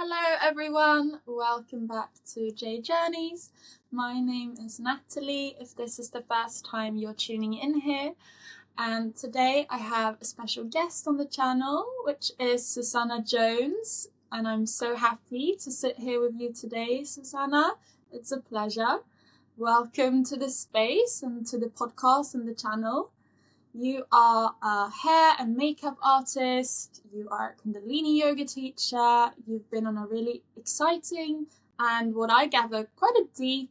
Hello everyone, welcome back to J Journeys. My name is Natalie, if this is the first time you're tuning in here. And today I have a special guest on the channel, which is Susanna Jones. And I'm so happy to sit here with you today, Susanna. It's a pleasure. Welcome to the space and to the podcast and the channel. You are a hair and makeup artist, you are a Kundalini Yoga teacher, you've been on a really exciting and what I gather quite a deep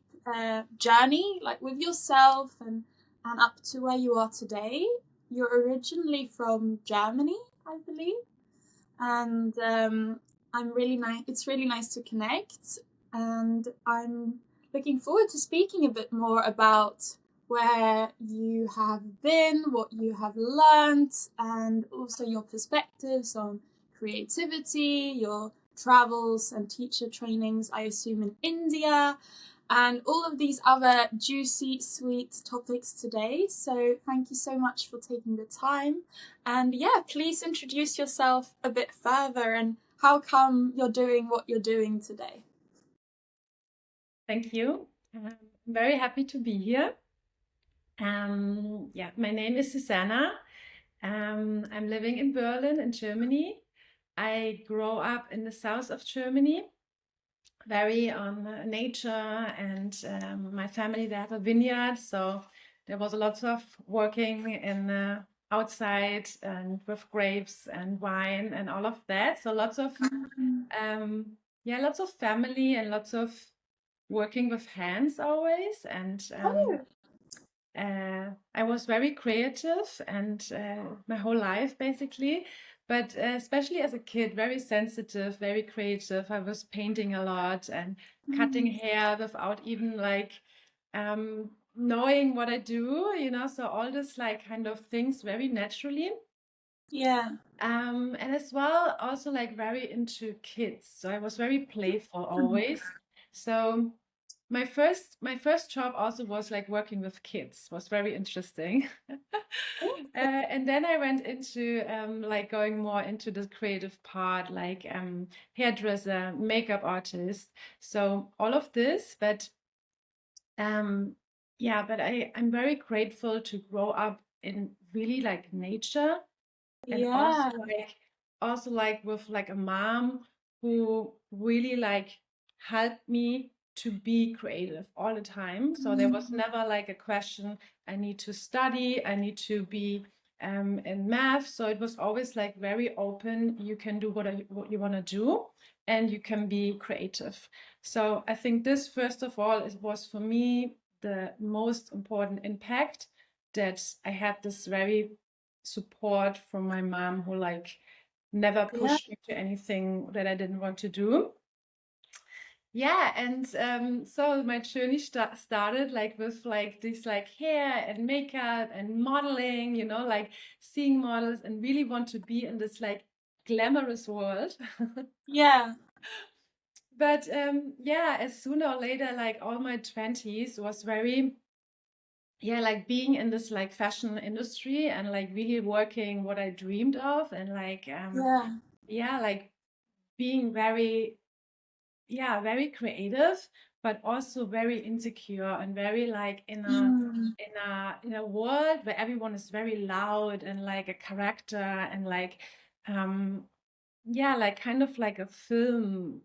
journey like with yourself and up to where you are today. You're originally from Germany, I believe, and it's really nice to connect, and I'm looking forward to speaking a bit more about where you have been, what you have learned, and also your perspectives on creativity, your travels and teacher trainings, I assume in India, and all of these other juicy, sweet topics today. So thank you so much for taking the time. And yeah, please introduce yourself a bit further and how come you're doing what you're doing today. Thank you. I'm very happy to be here. My name is Susanna. I'm living in Berlin in Germany. I grew up in the south of Germany, very on nature, and my family, they have a vineyard, so there was a lot of working in outside and with grapes and wine and all of that. So lots of family and lots of working with hands always. And I was very creative and my whole life basically, but especially as a kid, very sensitive, very creative. I was painting a lot and cutting hair without even like knowing what I do, so all this like kind of things very naturally. Yeah. And as well, also like very into kids. So I was very playful always. So my first job also was like working with kids, was very interesting. And then I went into like going more into the creative part, like hairdresser, makeup artist. So all of this, but I'm very grateful to grow up in really like nature, and Yeah. also like with like a mom who really like helped me to be creative all the time. So there was never like a question, I need to study, I need to be in math. So it was always like very open. You can do what you want to do, and you can be creative. So I think this, first of all, it was for me the most important impact, that I had this very support from my mom, who like never pushed me to anything that I didn't want to do. Yeah, and so my journey started like with like this like hair and makeup and modeling, like seeing models and really want to be in this like glamorous world. Yeah. But as sooner or later, like all my 20s was very, like being in this like fashion industry and like really working what I dreamed of, and like like being very, very creative, but also very insecure and very like in a world where everyone is very loud and like a character and like like kind of like a film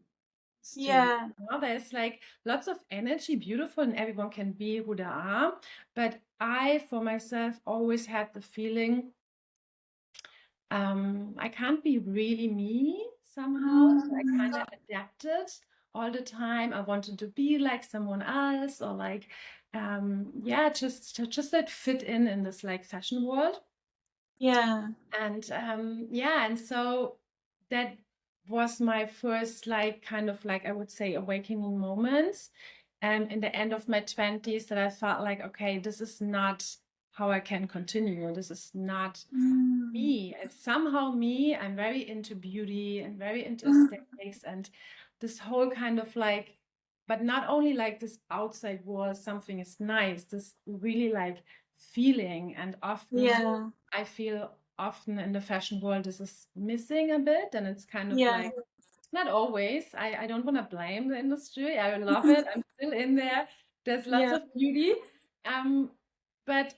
studio. Yeah. There's like lots of energy, beautiful, and everyone can be who they are. But I, for myself, always had the feeling I can't be really me somehow. So I kind of adapted all the time. I wanted to be like someone else, or like just that fit in this like fashion world. Yeah. And and so that was my first like kind of like, I would say, awakening moments in the end of my 20s, that I felt like, okay, this is not how I can continue. This is not me. It's somehow me. I'm very into beauty and very into aesthetics and this whole kind of like, but not only like this outside world, something is nice, this really like feeling. And often I feel often in the fashion world this is missing a bit, and it's kind of like Not always. I don't want to blame the industry. I love it. I'm still in there. There's lots Yeah. of beauty. But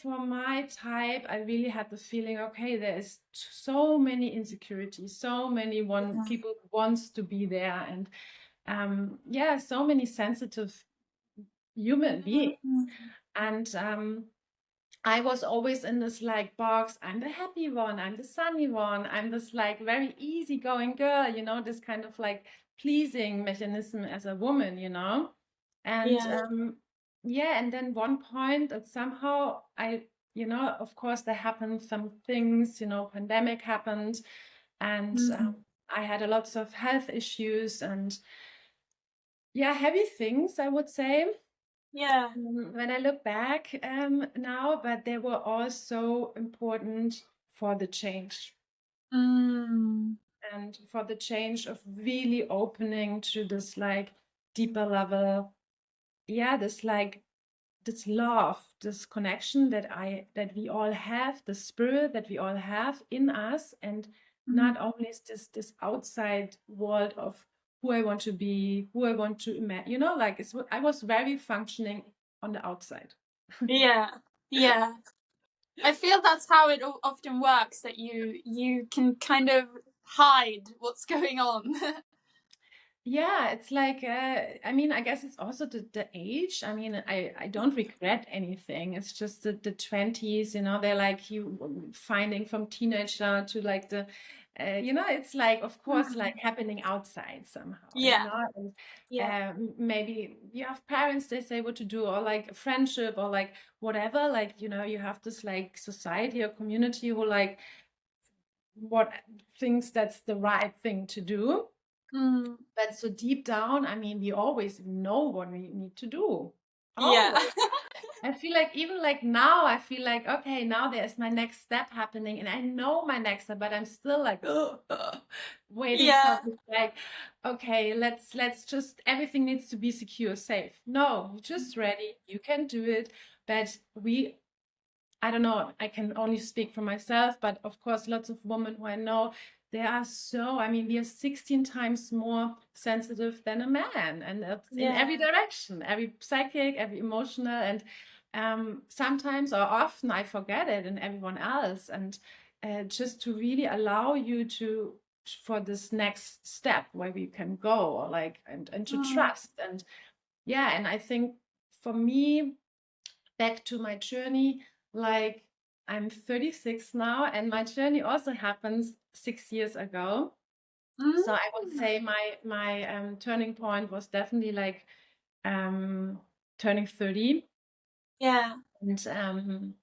for my type, I really had the feeling, okay, there is so many insecurities, so many people wants to be there, and yeah, so many sensitive human beings. And I was always in this like box. I'm the happy one. I'm the sunny one. I'm this like very easygoing girl, you know, this kind of like pleasing mechanism as a woman, you know. And yeah, and then one point that somehow you know, of course there happened some things, you know, pandemic happened, and I had a lots of health issues and yeah, heavy things, I would say. Yeah. When I look back now, but they were all so important for the change and for the change of really opening to this like deeper level. Yeah, this like this love, this connection that we all have, the spirit that we all have in us, and not only is this outside world of who I want to be, who I want to imagine, you know, like I was very functioning on the outside. Yeah. Yeah. I feel that's how it often works, that you can kind of hide what's going on. Yeah, it's like I mean, I guess it's also the age. I mean, I don't regret anything. It's just the 20s, you know, they're like you finding from teenager to like the you know, it's like of course like happening outside somehow, you Yeah. know. And Yeah. maybe you have parents, they say what to do, or like a friendship or like whatever, like you know, you have this like society or community who like what thinks that's the right thing to do. But so deep down, I mean, we always know what we need to do. Yeah. Always. I feel like even like now, I feel like, okay, now there's my next step happening and I know my next step, but I'm still like waiting for Yeah. this like, okay, let's just everything needs to be secure, safe. No, you're just ready, you can do it. But I don't know, I can only speak for myself, but of course, lots of women who I know, they are so, I mean, we are 16 times more sensitive than a man, and that's in every direction, every psychic, every emotional, and sometimes or often I forget it in everyone else. And just to really allow you for this next step where we can go, or like, and to trust. And yeah, and I think for me, back to my journey, like I'm 36 now, and my journey also happens 6 years ago. So I would say my turning point was definitely like turning 30. Yeah. And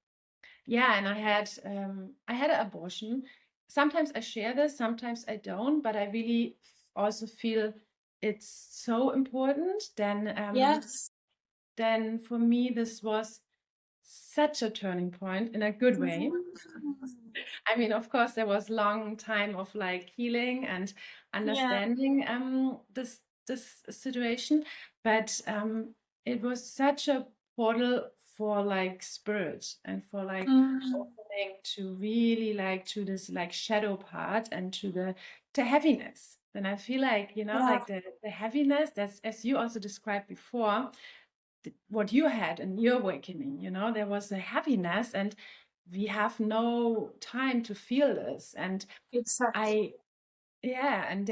yeah, and I had an abortion. Sometimes I share this, sometimes I don't, but I really also feel it's so important. Yes. Then for me this was such a turning point in a good way. I mean, of course, there was long time of like healing and Yeah. understanding this situation, but it was such a portal for like spirit and for like opening to really like to this like shadow part and to the heaviness. And I feel like, you know, Yeah. like the heaviness that's as you also described before, what you had in your awakening, you know, there was a heaviness and we have no time to feel this. And Exactly. yeah, and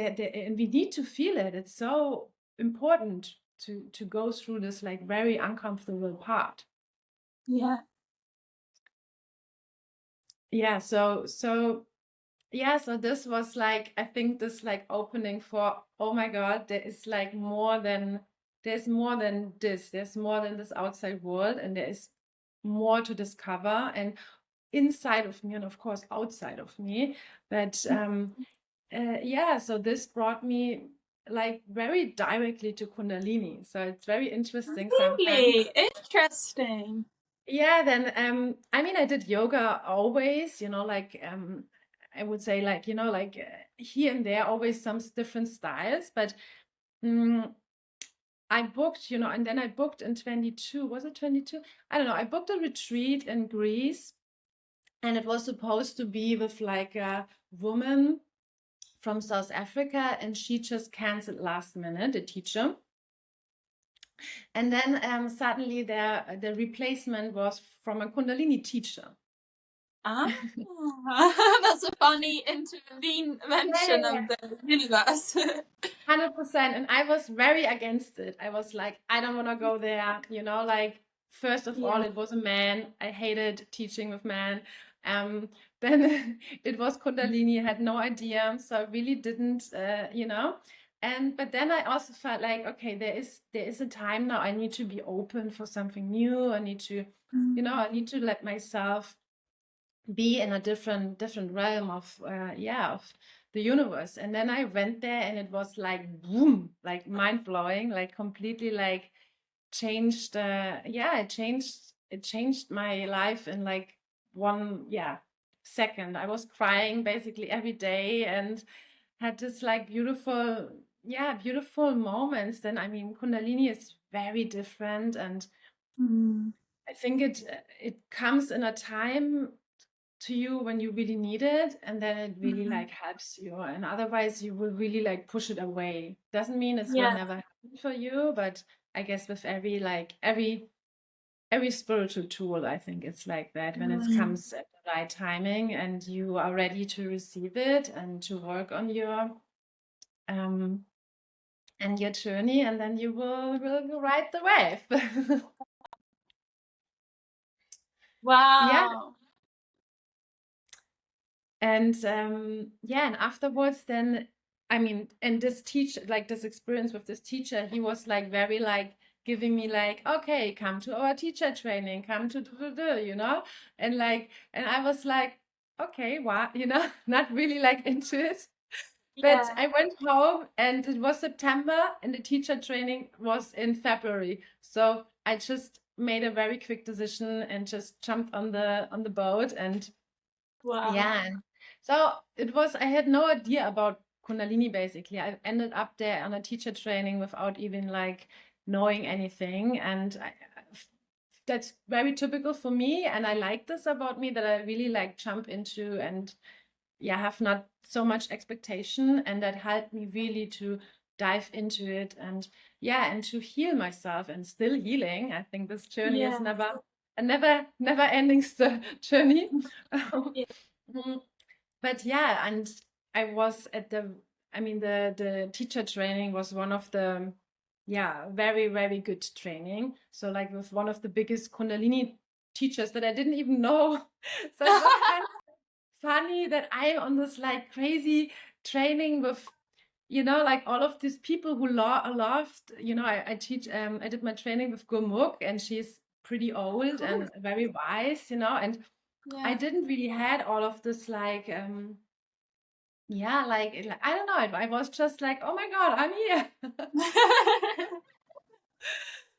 we need to feel it. It's so important to go through this like very uncomfortable part. Yeah. Yeah, yeah, so this was like, I think this like opening for, oh my God, there's more than this. There's more than this outside world, and there is more to discover and inside of me, and of course outside of me. But yeah, so this brought me like very directly to Kundalini. So it's very interesting sometimes. Really interesting. Yeah, then I mean I did yoga always, you know, like I would say like, you know, like here and there always some different styles, but I booked, you know, and then I booked in 22, was it 22? I don't know. I booked a retreat in Greece, and it was supposed to be with like a woman from South Africa, and she just canceled last minute, the teacher. And then suddenly the replacement was from a Kundalini teacher. Ah, that's a funny intervention of the universe. 100%. And I was very against it. I was like, I don't want to go there. You know, like, first of all, it was a man. I hated teaching with men. Then it was Kundalini, I had no idea. So I really didn't, you know. But then I also felt like, okay, there is a time now. I need to be open for something new. I need to, you know, I need to let myself be in a different realm of of the universe. And then I went there, and it was like boom, like mind-blowing, like completely like changed it changed my life in like one second. I was crying basically every day and had this like beautiful moments. Then I mean, Kundalini is very different, and I think it comes in a time to you when you really need it, and then it really like helps you, and otherwise you will really like push it away. Doesn't mean it will never happen for you, but I guess with every spiritual tool, I think it's like that. When it comes at the right timing and you are ready to receive it and to work on your and your journey, and then you will ride the wave. Wow. And and afterwards, then I mean, and this teacher, like this experience with this teacher, he was like very like giving me like, okay, come to our teacher training, come to you know, and like, and I was like, okay, what, you know, not really like into it. But I went home, and it was September, and the teacher training was in February. So I just made a very quick decision and just jumped on the boat. And and so it was, I had no idea about Kundalini basically. I ended up there on a teacher training without even like knowing anything. And that's very typical for me. And I like this about me, that I really like jump into and have not so much expectation. And that helped me really to dive into it and to heal myself, and still healing. I think this journey is never ending journey. But and I was at the teacher training was one of the very, very good training. So like with one of the biggest Kundalini teachers that I didn't even know. So it was kind of funny that I'm on this like crazy training with, you know, like all of these people who loved, you know, I teach, I did my training with Gurmukh, and she's pretty old and very wise, you know, and I didn't really had all of this like like I don't know, I was just like, oh my God, I'm here.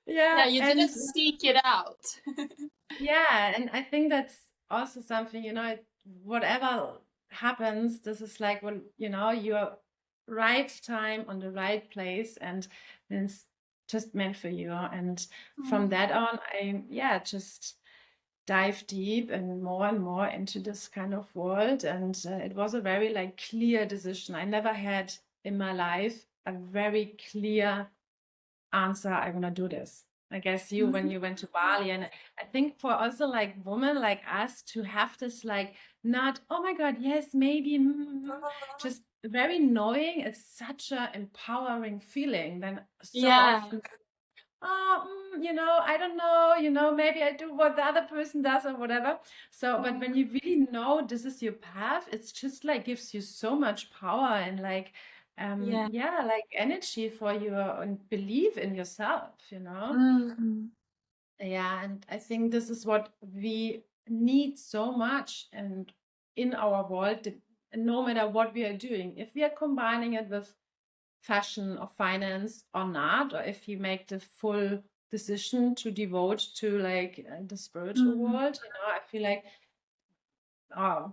You didn't seek it out. And I think that's also something, you know, whatever happens, this is like, when, you know, you're right time on the right place, and it's just meant for you. And from that on, I just dive deep and more into this kind of world. And it was a very like clear decision. I never had in my life a very clear answer, I want to do this. I guess you, when you went to Bali, and I think for also like women like us to have this like, not, oh my God, yes, maybe, just very knowing, it's such a empowering feeling. Then so often, you know, I don't know, you know, maybe I do what the other person does or whatever. So, but when you really know this is your path, it's just like gives you so much power and like, like energy for you, and believe in yourself, you know? And I think this is what we need so much, and in our world, no matter what we are doing, if we are combining it with fashion or finance or not, or if you make the full decision to devote to like the spiritual world, you know, I feel like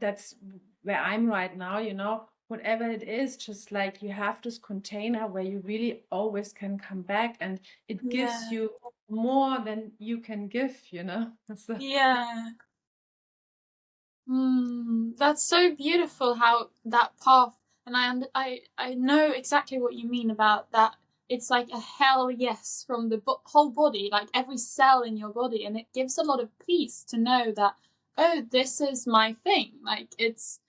that's where I'm right now, you know, whatever it is, just like you have this container where you really always can come back, and it gives you more than you can give, you know. So. That's so beautiful how that path And I know exactly what you mean about that. It's like a hell yes from the whole body, like every cell in your body, and it gives a lot of peace to know that, oh, this is my thing. Like this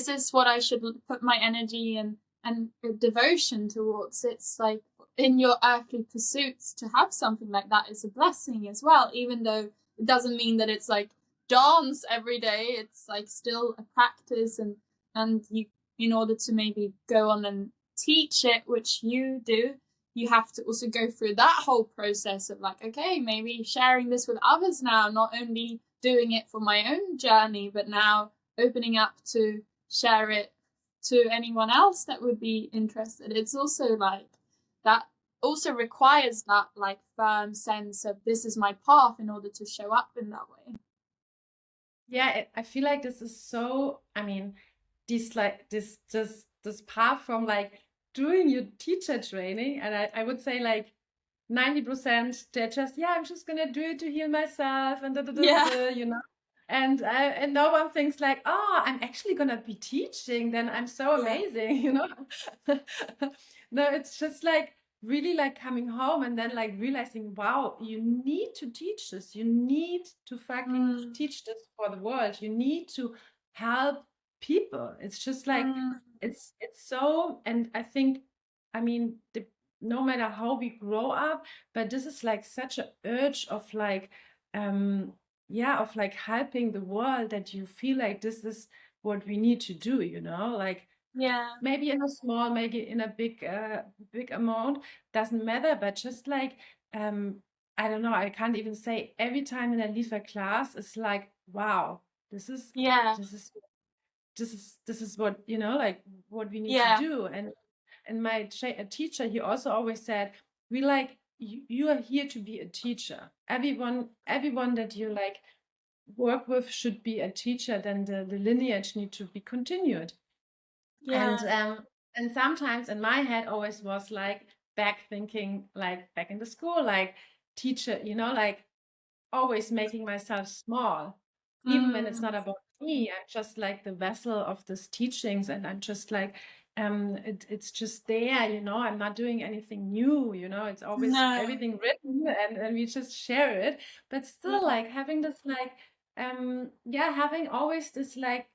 is what I should put my energy and devotion towards. It's like in your earthly pursuits to have something like that is a blessing as well, even though it doesn't mean that it's like dance every day. It's like still a practice, and you, in order to maybe go on and teach it, which you do, you have to also go through that whole process of like, okay, maybe sharing this with others now, not only doing it for my own journey, but now opening up to share it to anyone else that would be interested. It's also like that also requires that like firm sense of this is my path in order to show up in that way. Yeah, I feel like this is so, I mean, this path from like doing your teacher training, and I would say like 90% they're just, yeah, I'm just gonna do it to heal myself and Yeah. you know. And no one thinks like, oh, I'm actually gonna be teaching, then I'm so Yeah. amazing, you know. No, it's just like really like coming home and then like realizing, wow, you need to teach this. You need to fucking teach this for the world. You need to help people. It's just like it's so, and I think, I mean, no matter how we grow up, but this is like such an urge of like yeah, of like helping the world, that you feel like this is what we need to do, you know, like Yeah. maybe in a small, maybe in a big amount, doesn't matter, but just like I don't know, I can't even say, every time when I leave a class, it's like, wow, this is Yeah. this is this is what, you know, like what we need to Yeah. do. And my teacher, he also always said, we like you are here to be a teacher. Everyone that you like work with should be a teacher. Then the lineage need to be continued. Yeah. And sometimes in my head always was like back thinking, like back in the school, like teacher, you know, like always making myself small, even when it's not about me. I'm just like the vessel of these teachings, and I'm just like it's just there, you know. I'm not doing anything new, you know. It's always No. everything written, and we just share it. But still, Yeah. like having this like yeah, having always this like,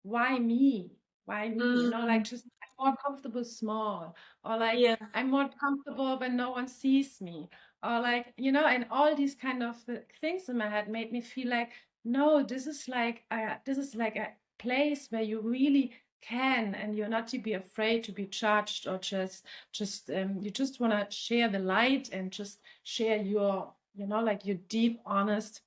why me? Why me? You know, like just I'm more comfortable small, or like Yeah. I'm more comfortable when no one sees me, or like, you know, and all these kind of things in my head made me feel like, no, this is like a place where you really can, and you're not to be afraid to be judged, or just you just want to share the light and just share your, you know, like your deep, honest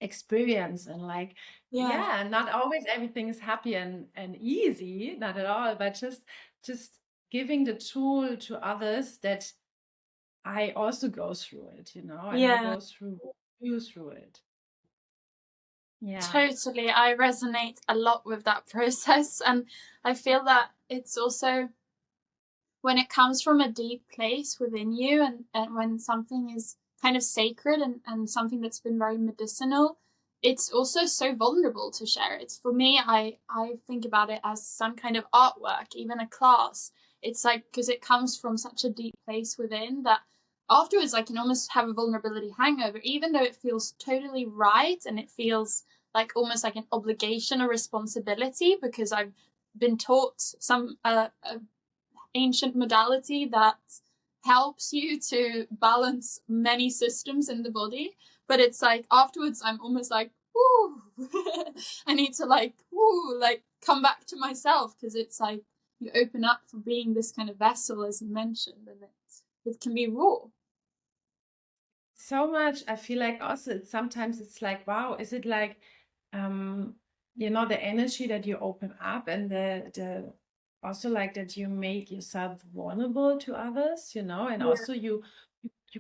experience. And like, Yeah. yeah, not always everything is happy and easy, not at all, but just giving the tool to others, that I also go through it, you know, and I Yeah. go through you through it. Yeah. Totally. I resonate a lot with that process. And I feel that it's also when it comes from a deep place within you, and when something is kind of sacred and something that's been very medicinal, it's also so vulnerable to share it. For me, I think about it as some kind of artwork, even a class. It's like, because it comes from such a deep place within that afterwards I can almost have a vulnerability hangover, even though it feels totally right and it feels like almost like an obligation or responsibility, because I've been taught some ancient modality that helps you to balance many systems in the body. But it's like afterwards, I'm almost like, whoo, I need to like, whoo, like come back to myself, because it's like you open up for being this kind of vessel, as you mentioned, and it can be raw. So much. I feel like also sometimes it's like, wow, is it like um you know, the energy that you open up, and the also like that you make yourself vulnerable to others, you know, and Yeah. also you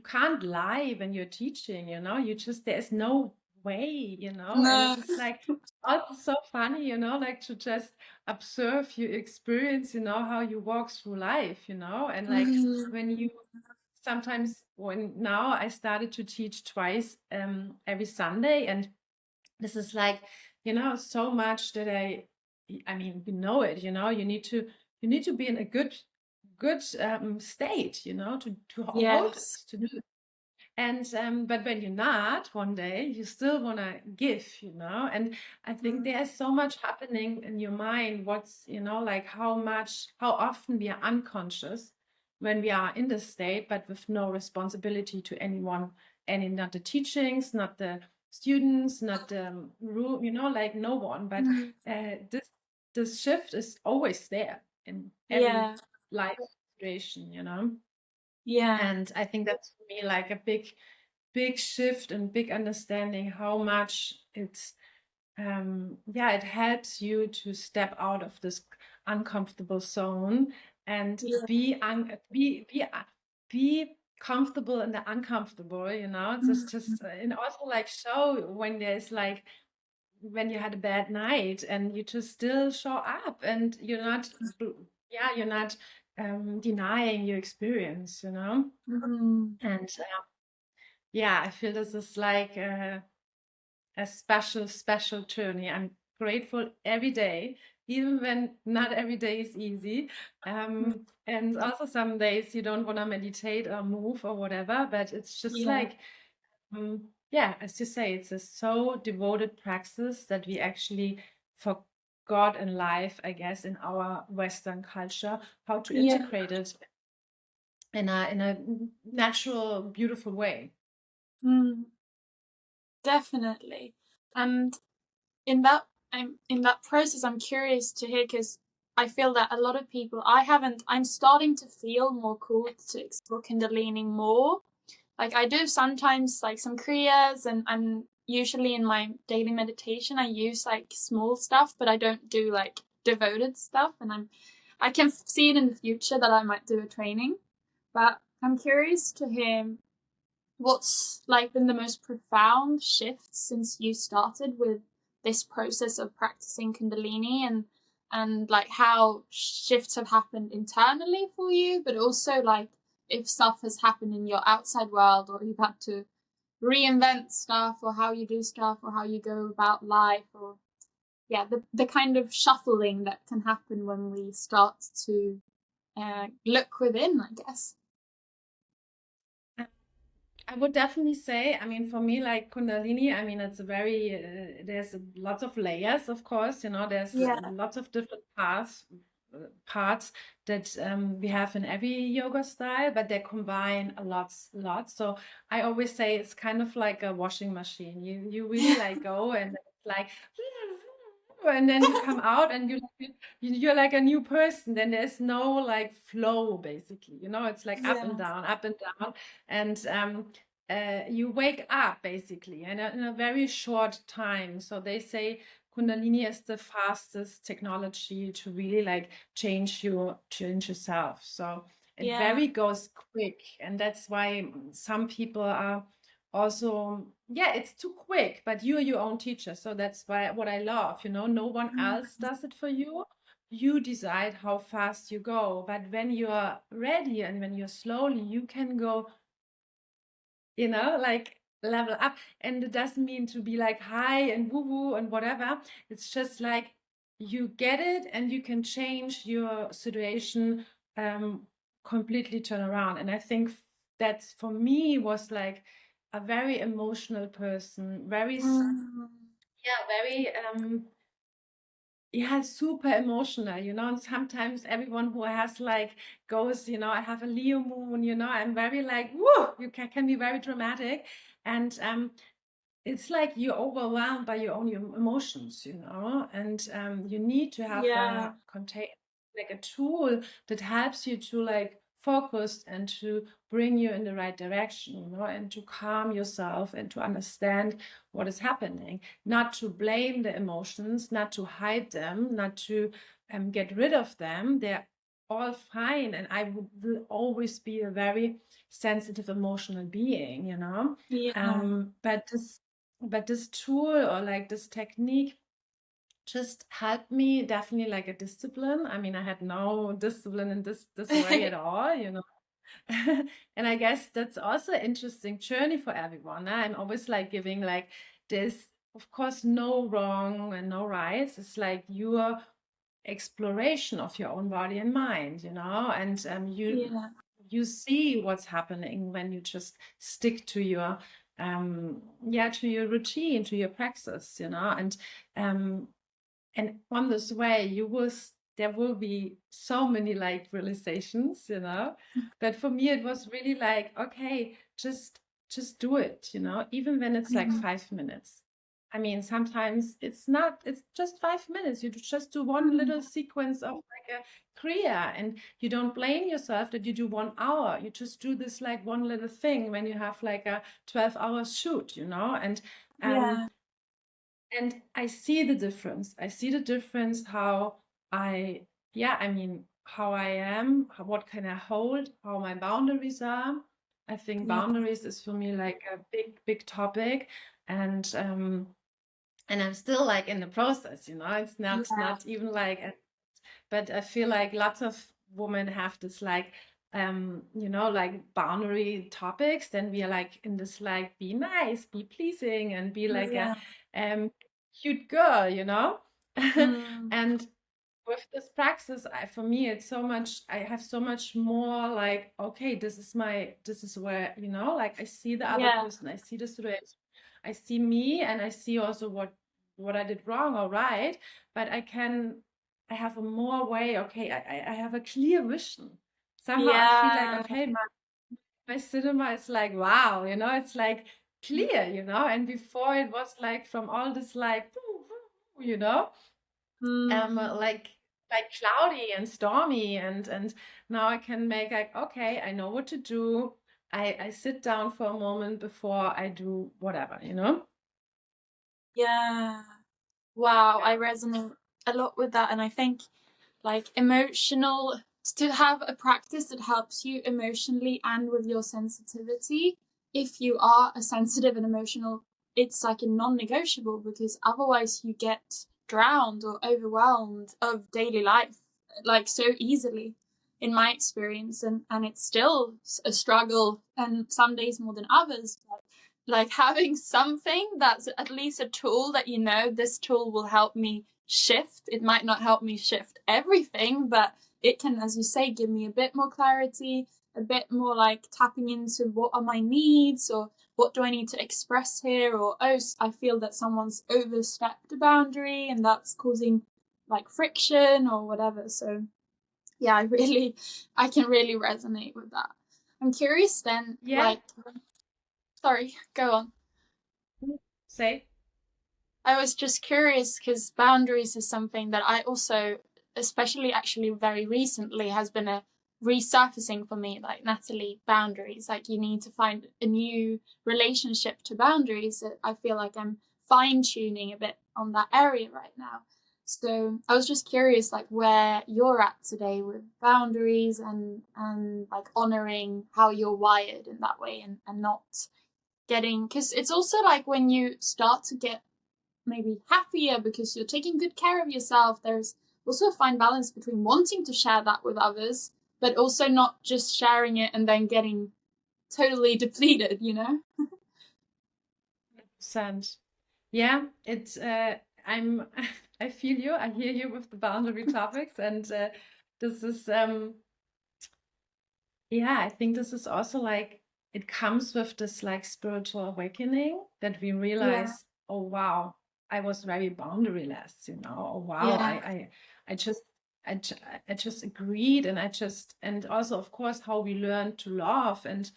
can't lie when you're teaching, you know, you just, there's no way, you know. And No. this is like also so funny, you know, like to just observe your experience, you know, how you walk through life, you know. And like when you sometimes, when now I started to teach twice every Sunday, and this is like, you know, so much that I I mean, you know it, you know, you need to be in a good state, you know, to hold it, Yes. to do it. And but when you're not, one day you still want to give, you know. And I think Mm. there's so much happening in your mind. What's, you know, like how often we are unconscious when we are in this state, but with no responsibility to anyone, not the teachings, not the students, not the room, you know, like no one. But Mm. this shift is always there in every Yeah. life situation, you know. Yeah. And I think that's for me like a big shift and big understanding how much it's yeah, it helps you to step out of this uncomfortable zone and Yeah. be comfortable in the uncomfortable, you know. It's just and also like show when there's like when you had a bad night and you just still show up and you're not yeah, you're not denying your experience, you know. Mm. And yeah, I feel this is like a special journey. I'm grateful every day, even when not every day is easy. And also some days you don't want to meditate or move or whatever, but it's just Yeah. like, yeah, as you say, it's a so devoted practice that we actually forgot in life, I guess, in our Western culture, how to Yeah. integrate it in a natural, beautiful way. Mm. Definitely. And in that in that process, I'm curious to hear, because I feel that a lot of people, I'm starting to feel more called to explore Kundalini more. Like I do sometimes like some kriyas, and usually in my daily meditation I use like small stuff, but I don't do like devoted stuff. And I can see it in the future that I might do a training. But I'm curious to hear what's like been the most profound shift since you started with this process of practicing Kundalini, and like how shifts have happened internally for you, but also like if stuff has happened in your outside world, or you've had to reinvent stuff, or how you do stuff, or how you go about life, or yeah, the kind of shuffling that can happen when we start to look within, I guess. I would definitely say, I mean, for me, like Kundalini, I mean, it's a very, there's lots of layers, of course, you know, there's Yeah. lots of different parts that we have in every yoga style, but they combine a lot. So I always say it's kind of like a washing machine. You really like go and it's like, and then you come out and you're like a new person. Then there's no like flow, basically, you know, it's like up and Yeah. down, up and down. And you wake up basically in a very short time. So they say Kundalini is the fastest technology to really like change yourself. So it Yeah. very goes quick, and that's why some people are also, yeah, it's too quick, but you're your own teacher. So that's why what I love, you know, no one else does it for you. You decide how fast you go, but when you're ready and when you're slowly, you can go, you know, like level up. And it doesn't mean to be like high and woo woo and whatever. It's just like you get it and you can change your situation, completely turn around. And I think that's for me was like a very emotional person, Mm. yeah, very yeah, super emotional, you know. And sometimes everyone who has like goes, you know, I have a Leo moon, you know, I'm very like, woo, you can be very dramatic. And it's like you're overwhelmed by your own emotions, you know, and you need to have Yeah. a contain like a tool that helps you to like focus and to bring you in the right direction, you know, and to calm yourself and to understand what is happening, not to blame the emotions, not to hide them, not to get rid of them. They're all fine, and will always be a very sensitive emotional being, you know. Yeah. But this tool or like this technique just helped me definitely like a discipline. I mean, I had no discipline in this way at all, you know. And I guess that's also an interesting journey for everyone. I'm always like giving like this, of course, no wrong and no rights. It's like your exploration of your own body and mind, you know, and you see what's happening when you just stick to your to your routine, to your praxis, you know, and on this way there will be so many like realizations, you know, but for me it was really like, okay, just do it, you know, even when it's like 5 minutes. I mean, sometimes it's just 5 minutes. You just do one little sequence of like a kriya, and you don't blame yourself that you do 1 hour. You just do this like one little thing when you have like a 12-hour shoot, you know, and I see the difference. I see the difference how how I am, what can I hold, how my boundaries are. I think boundaries is for me like a big topic, and I'm still like in the process, you know. It's not even like, but I feel like lots of women have this like you know, like boundary topics. Then we are like in this like be nice, be pleasing, and be like a cute girl, you know. And with this praxis, for me it's so much, I have so much more like, okay, this is where, you know, like I see the other person, I see the situation, I see me, and I see also what I did wrong or right, but I have a more way, okay, I have a clear vision. Somehow I feel like, okay, my cinema is like, wow, you know, it's like clear, you know, and before it was like from all this like, you know, like cloudy and stormy, and now I can make like, okay, I know what to do. I sit down for a moment before I do whatever, you know. Wow, I resonate a lot with that, and I think like to have a practice that helps you emotionally and with your sensitivity. If you are a sensitive and emotional, it's like a non-negotiable, because otherwise you get drowned or overwhelmed of daily life like so easily, in my experience, and it's still a struggle, and some days more than others, but like having something that's at least a tool that, you know, this tool will help me shift. It might not help me shift everything, but it can, as you say, give me a bit more clarity, a bit more like tapping into what are my needs, or what do I need to express here, or oh, I feel that someone's overstepped a boundary and that's causing like friction or whatever. So yeah, I can really resonate with that. I'm curious then, like, sorry, go on. Say. I was just curious because boundaries is something that I also, especially actually very recently, has been a resurfacing for me. Like, Natalie, boundaries. Like, you need to find a new relationship to boundaries. I feel like I'm fine tuning a bit on that area right now. So I was just curious, like, where you're at today with boundaries, and like honoring how you're wired in that way, and not getting, because it's also like when you start to get maybe happier because you're taking good care of yourself, there's also a fine balance between wanting to share that with others, but also not just sharing it and then getting totally depleted, you know? 100%. Yeah, it's I'm I feel you, I hear you with the boundary topics, and this is I think this is also like, it comes with this like spiritual awakening that we realize, oh wow, I was very boundaryless, you know. Oh wow, I just I just agreed, and and also of course how we learn to love. And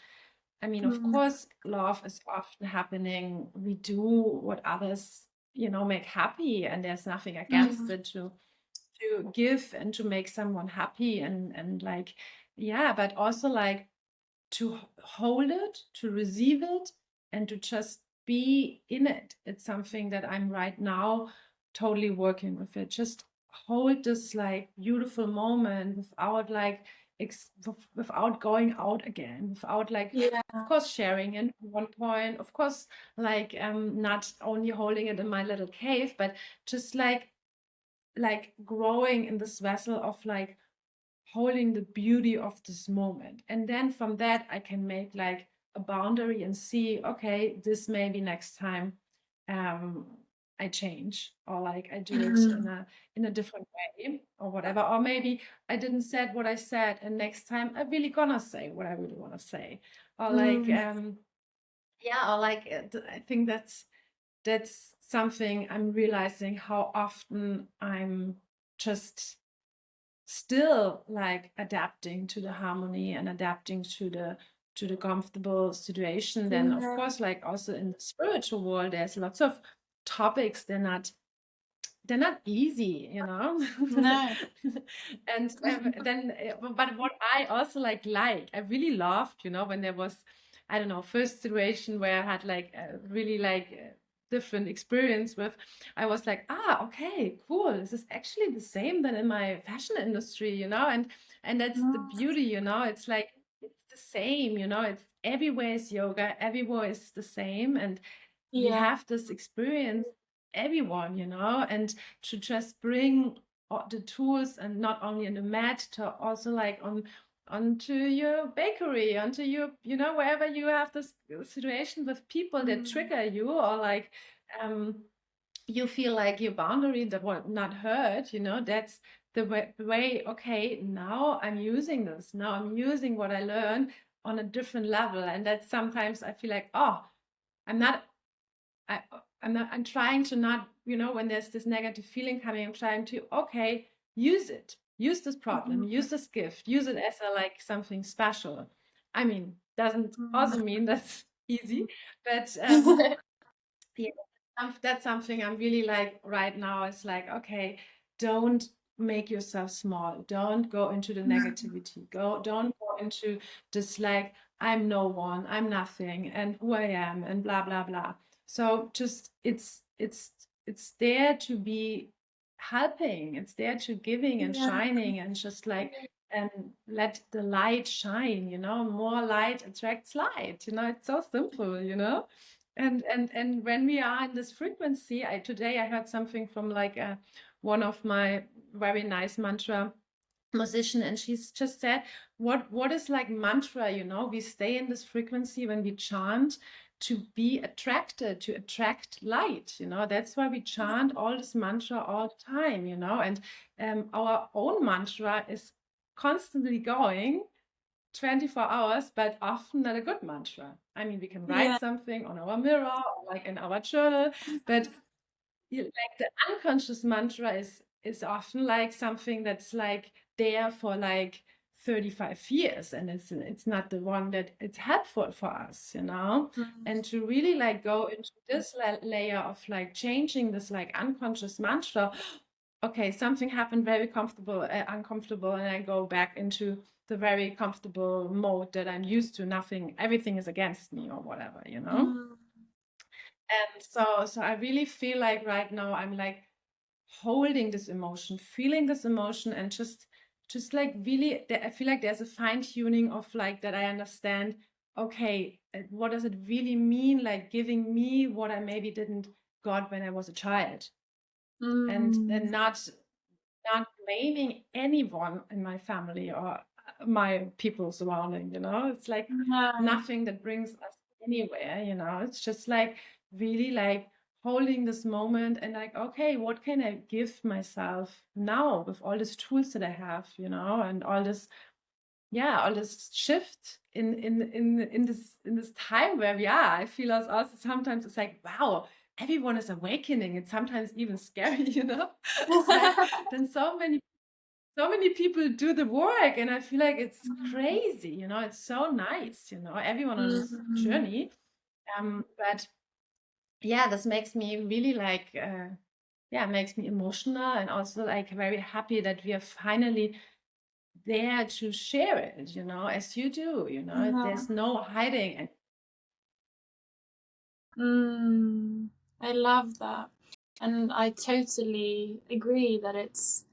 I mean, of course, love is often happening. We do what others, you know, make happy, and there's nothing against it to give and to make someone happy, and like, but also like to hold it, to receive it, and to just be in it. It's something that I'm right now totally working with it. Just hold this like beautiful moment without like without going out again, without like, of course, sharing it at one point, of course, like not only holding it in my little cave, but just like growing in this vessel of like holding the beauty of this moment. And then from that I can make like a boundary and see, okay, this maybe next time I change, or like I do it in a different way or whatever. Or maybe I didn't say what I said, and next time I really gonna say what I really want to say. Or like or like I think that's something I'm realizing, how often I'm just still like adapting to the harmony and adapting to the comfortable situation. Then of course, like also in the spiritual world, there's lots of topics, they're not easy, you know. No. And then but what I also I really loved, you know, when there was, I don't know, first situation where I had like a really different experience with, I was like, okay, cool, this is actually the same than in my fashion industry, you know. And that's the beauty, you know. It's like it's the same, you know. It's everywhere is yoga, everywhere is the same, and we have this experience, everyone, you know. And to just bring the tools, and not only in the mat, to also like onto your bakery, onto your, you know, wherever you have this situation with people that trigger you, or like you feel like your boundary that was not heard, you know. That's the way, okay, now I'm using this, now I'm using what I learned on a different level. And that sometimes I feel like, I'm not I'm trying to not, you know, when there's this negative feeling coming, I'm trying to, okay, use it, use this problem, use this gift, use it as a like something special. I mean, doesn't also mean that's easy, but yeah, that's something I'm really like right now. It's like, okay, don't make yourself small. Don't go into the negativity. Don't go into this like, I'm no one, I'm nothing, and who I am, and blah blah blah. So just it's there to be helping. It's there to giving and shining, and just like, and let the light shine, you know. More light attracts light, you know. It's so simple, you know. And when we are in this frequency, today I heard something from like one of my very nice mantra musician, and she's just said, what is like mantra, you know. We stay in this frequency when we chant, to be attracted, to attract light, you know. That's why we chant all this mantra all the time, you know. And our own mantra is constantly going 24 hours, but often not a good mantra. I mean, we can write something on our mirror or like in our journal, but like the unconscious mantra is often like something that's like there for like 35 years, and it's not the one that it's helpful for us, you know. And to really like go into this layer of like changing this like unconscious mantra, okay, something happened very comfortable, uncomfortable, and I go back into the very comfortable mode that I'm used to. Nothing, everything is against me or whatever, you know. And so I really feel like right now I'm like holding this emotion, feeling this emotion, and just like really, I feel like there's a fine tuning of like that. I understand, okay, what does it really mean, like giving me what I maybe didn't got when I was a child, and not blaming anyone in my family or my people surrounding, you know. It's like nothing that brings us anywhere, you know. It's just like really like holding this moment and like, okay, what can I give myself now with all these tools that I have, you know, and all this, all this shift in this time where we are. I feel also sometimes it's like, wow, everyone is awakening. It's sometimes even scary, you know. It's like then so many people do the work, and I feel like it's crazy, you know. It's so nice, you know, everyone on this journey. But yeah, this makes me really like makes me emotional, and also like very happy that we are finally there to share it, you know, as you do, you know. There's no hiding. I love that. And I totally agree that it's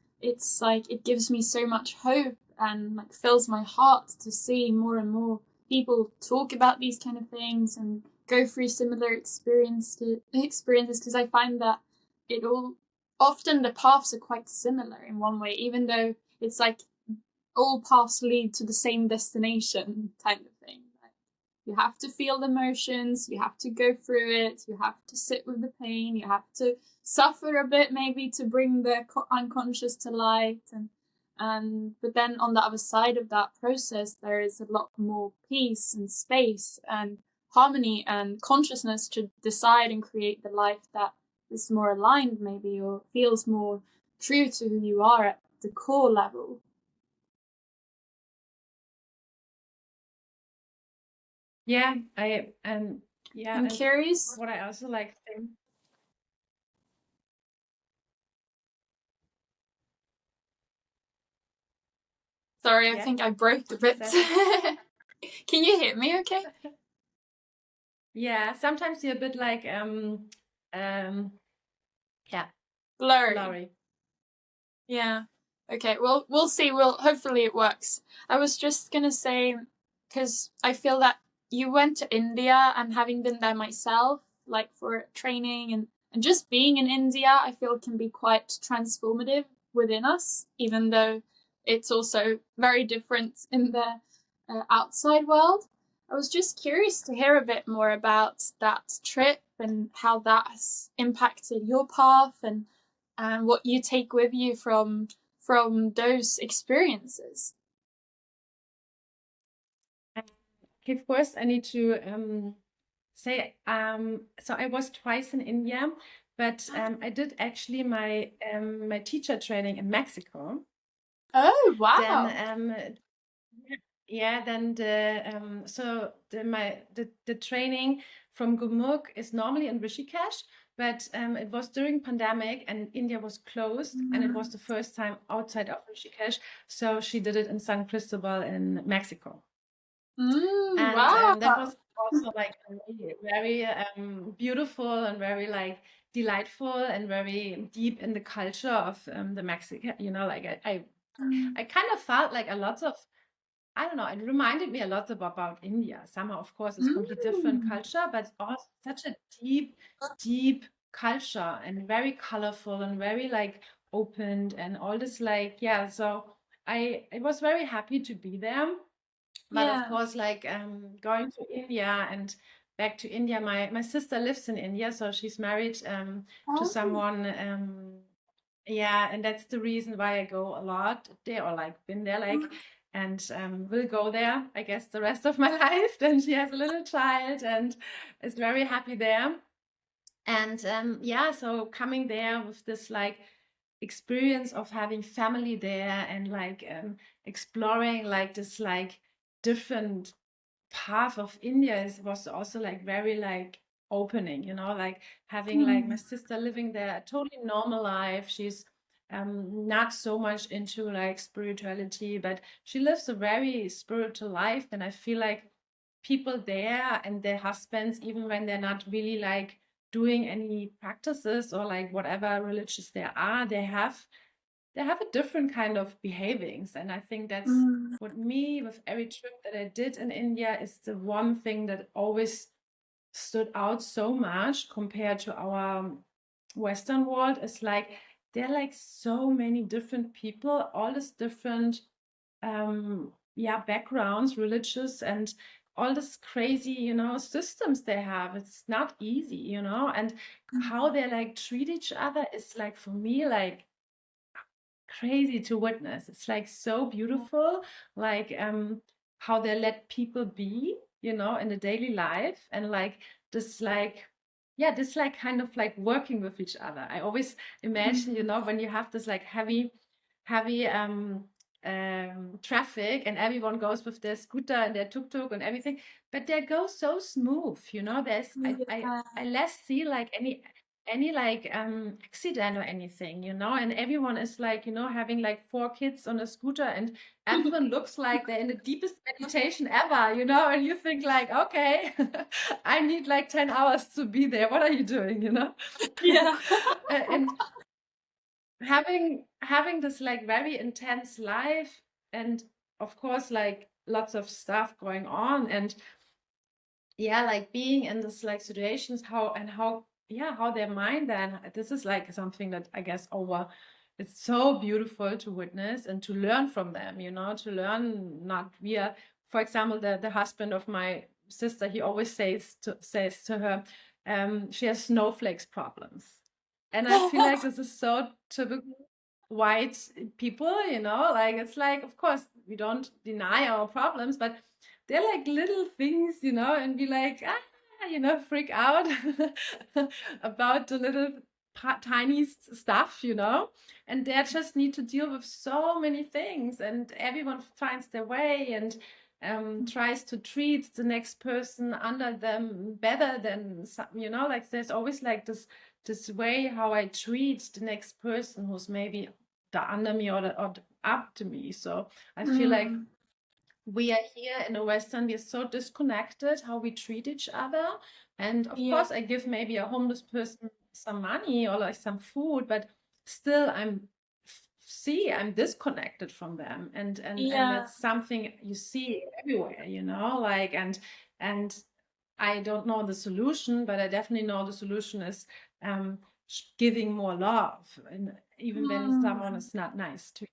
like it gives me so much hope and like fills my heart to see more and more people talk about these kind of things and go through similar experiences, because I find that it all often the paths are quite similar in one way, even though it's like all paths lead to the same destination kind of thing. Like, You have to feel the emotions, you have to go through it, you have to sit with the pain, you have to suffer a bit maybe to bring the unconscious to light. But then on the other side of that process, there is a lot more peace and space and harmony and consciousness to decide and create the life that is more aligned maybe, or feels more true to who you are at the core level. Yeah, I'm curious. what I also like think. Sorry, I Yeah, think I broke a what you bit. said. Can you hear me okay? Yeah, sometimes you're a bit like yeah, Blurry. blurry. Yeah. Okay, well, we'll see. Hopefully it works. I was just gonna say, because I feel that you went to India, and having been there myself, like for training and just being in India, I feel can be quite transformative within us, even though it's also very different in the outside world. I was just curious to hear a bit more about that trip and how that has impacted your path, and what you take with you from those experiences. Okay, first I need to say so I was twice in India, but I did actually my my teacher training in Mexico. Oh wow! Then yeah, then the training from Gurmukh is normally in Rishikesh, but it was during pandemic and India was closed, and it was the first time outside of Rishikesh, so she did it in San Cristobal in Mexico. And Wow! that was also like very beautiful and very like delightful and very deep in the culture of the Mexican, you know, like I kind of felt like a lot of, I don't know, it reminded me a lot about India. Somehow, of course, it's completely different culture, but also such a deep, deep culture and very colorful and very like opened and all this like, yeah. So I was very happy to be there. But of Yeah. course, like going to India and back to India, my sister lives in India, so she's married to Oh. someone. Yeah, and that's the reason why I go a lot there, or like been there, like, and will go there, I guess, the rest of my life. Then she has a little child and is very happy there. And yeah, so coming there with this like experience of having family there and like exploring like this like different path of India was also like very like opening, you know, like having like my sister living there a totally normal life. She's not so much into like spirituality, but she lives a very spiritual life. And I feel like people there and their husbands, even when they're not really like doing any practices or like whatever religious they are, they have a different kind of behavings. And I think that's what me, with every trip that I did in India, is the one thing that always stood out so much compared to our Western world, is like there are like so many different people, all these different yeah, backgrounds, religious, and all this crazy, you know, systems they have. It's not easy, you know, and how they like treat each other is like, for me, like crazy to witness. It's like so beautiful, like how they let people be, you know, in the daily life, and like this like, yeah, this like kind of like working with each other. I always imagine, you know, when you have this like heavy traffic and everyone goes with their scooter and their tuk-tuk and everything, but they go so smooth, you know. There's I less see like any like accident or anything, you know, and everyone is like, you know, having like 4 kids on a scooter, and everyone looks like they're in the deepest meditation ever, you know, and you think like, okay, I need like 10 hours to be there. What are you doing, you know? Yeah. And having this like very intense life, and of course like lots of stuff going on, and yeah, like being in this like situations, how yeah, how their mind, then this is like something that I guess over, it's so beautiful to witness and to learn from them, you know, to learn. Not we are, for example, the husband of my sister, he always says to her, she has snowflakes problems. And I feel like this is so typical white people, like it's like, of course, we don't deny our problems, but they're like little things, and we like, freak out about the little tiny stuff, and they just need to deal with so many things, and everyone finds their way and tries to treat the next person under them better than some, like there's always like this way how I treat the next person who's maybe under me or up to me. So I feel like we are here in the Western, we're so disconnected how we treat each other. And of course, I give maybe a homeless person some money or like some food, but still I'm disconnected from them. And that's something you see everywhere, like, and I don't know the solution, but I definitely know the solution is giving more love, and even when someone is not nice to you.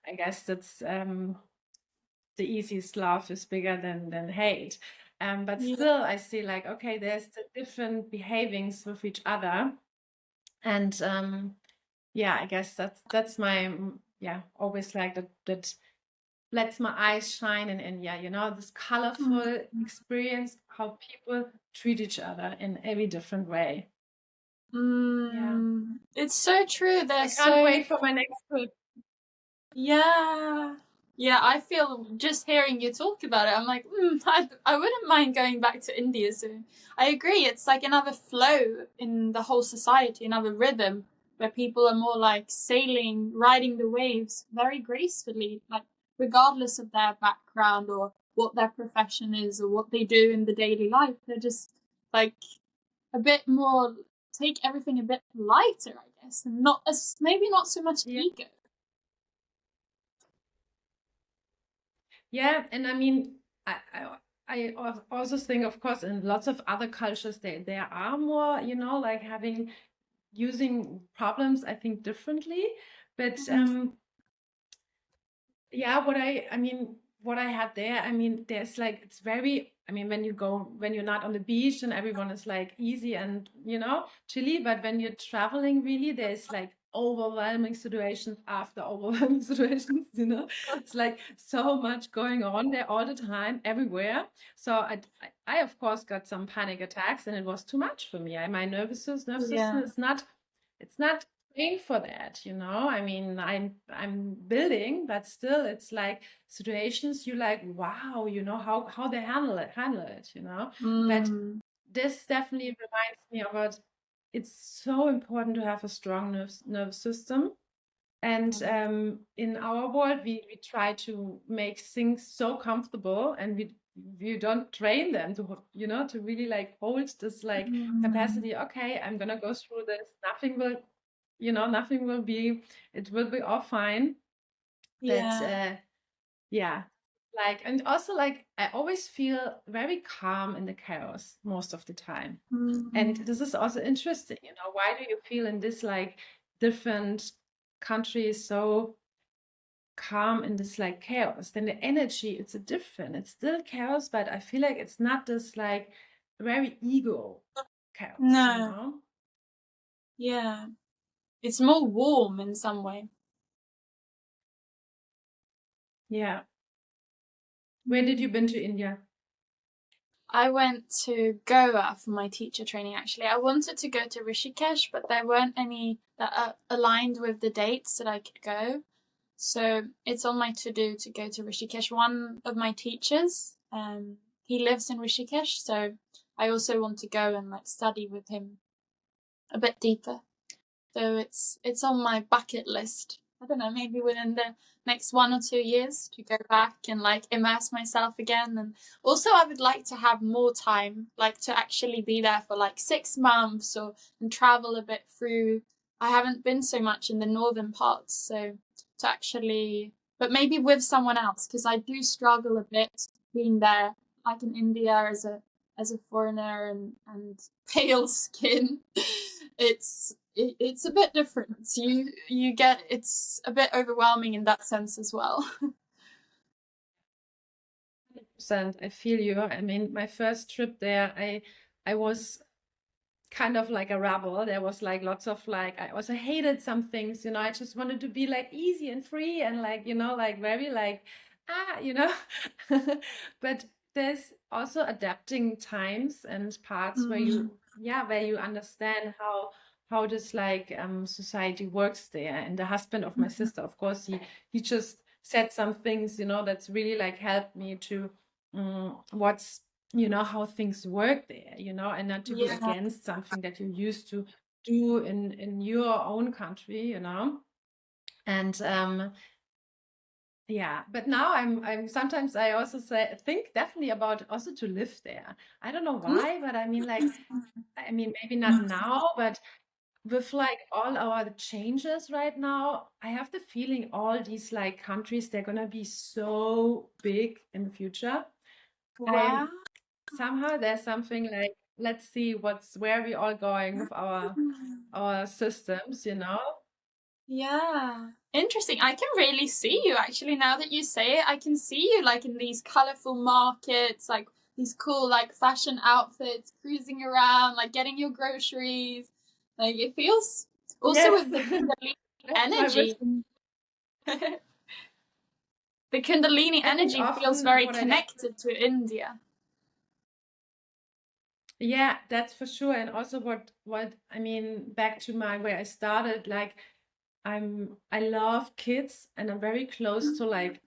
I guess that's the easiest love is bigger than hate. But still, I see like, okay, there's the different behavings with each other, and I guess that's my always like that lets my eyes shine in India, this colorful experience, how people treat each other in every different way. It's so true. I can't wait for my next trip. Yeah, I feel just hearing you talk about it, I'm like, I wouldn't mind going back to India soon. I agree, it's like another flow in the whole society, another rhythm where people are more like sailing, riding the waves very gracefully, like regardless of their background or what their profession is or what they do in the daily life. They're just like a bit more, take everything a bit lighter, I guess, and maybe not so much ego. Yeah, and I mean, I also think, of course, in lots of other cultures, there are more, like using problems, I think, differently. But what I had there, I mean, there's like, it's very, I mean, when you're not on the beach and everyone is like easy and, chilly, but when you're traveling, really, there's like overwhelming situations after overwhelming situations, it's like so much going on there all the time, everywhere. So I of course got some panic attacks, and it was too much for me. My nervous system is not, it's not trained for that, I mean, I'm building, but still it's like situations you like, wow, how they handle it, but this definitely reminds me about, it's so important to have a strong nervous system. And in our world, we try to make things so comfortable, and we don't train them to, to really like hold this like capacity. Okay, I'm gonna go through this. Nothing will be. It will be all fine. But like, and also like, I always feel very calm in the chaos most of the time. And this is also interesting, why do you feel in this like different countries so calm in this like chaos? Then the energy, it's it's still chaos, but I feel like it's not this like very ego chaos. No. Yeah. It's more warm in some way. Yeah. Where did you been to India? I went to Goa for my teacher training, actually. I wanted to go to Rishikesh, but there weren't any that aligned with the dates that I could go. So it's on my to-do to go to Rishikesh. One of my teachers, he lives in Rishikesh, so I also want to go and like study with him a bit deeper. So it's on my bucket list. I don't know, maybe within the next 1 or 2 years to go back and like immerse myself again. And also I would like to have more time, like to actually be there for like 6 months and travel a bit through. I haven't been so much in the northern parts, so to actually, but maybe with someone else, because I do struggle a bit being there, like in India as a foreigner and pale skin. It's a bit different. You get, it's a bit overwhelming in that sense as well. 100%. I feel you. I mean, my first trip there, I was kind of like a rebel. There was like lots of like, I also hated some things, you know, I just wanted to be like easy and free and like, you know, like very like, you know, but there's also adapting times and parts where you, where you understand how this like society works there. And the husband of my sister, of course, he just said some things, you know, that's really like helped me to what's, you know, how things work there, you know, and not to be against something that you used to do in your own country, you know. And yeah, but now I'm sometimes I also think definitely about also to live there. I don't know why, but I mean like, I mean maybe not now, but with like all our changes right now, I have the feeling all these like countries, they're gonna be so big in the future. Wow. And somehow there's something like, let's see where we all going with our systems, you know. Yeah. Interesting. I can really see you actually now that you say it. I can see you like in these colorful markets, like these cool like fashion outfits, cruising around, like getting your groceries. Like it feels also Yes. with the Kundalini That's my energy. vision. The Kundalini I think energy feels often very what I connected to India. yeah, that's for sure. And also what I mean, back to my where I started, like I love kids and I'm very close to like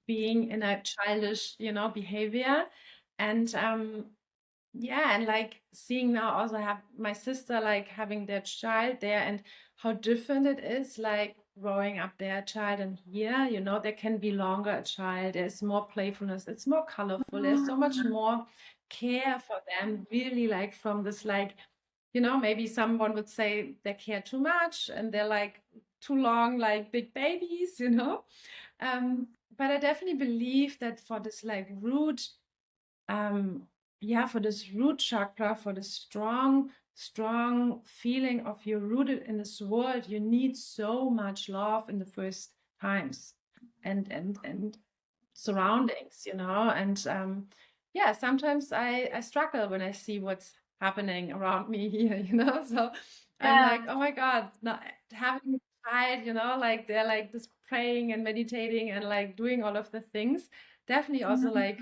being in a childish, you know, behavior. And yeah, and like seeing now also have my sister like having their child there and how different it is like growing up their child and here, you know, there can be longer a child, there's more playfulness, it's more colorful, there's so much more care for them, really like from this like, you know, maybe someone would say they care too much and they're like too long, like big babies, you know. But I definitely believe that for this like root yeah, for this root chakra, for the strong feeling of you're rooted in this world, you need so much love in the first times and surroundings, you know. And yeah, sometimes I struggle when I see what's happening around me here, you know. So I'm Yeah. like, oh my God, not having a child, you know, like they're like just praying and meditating and like doing all of the things. Definitely also like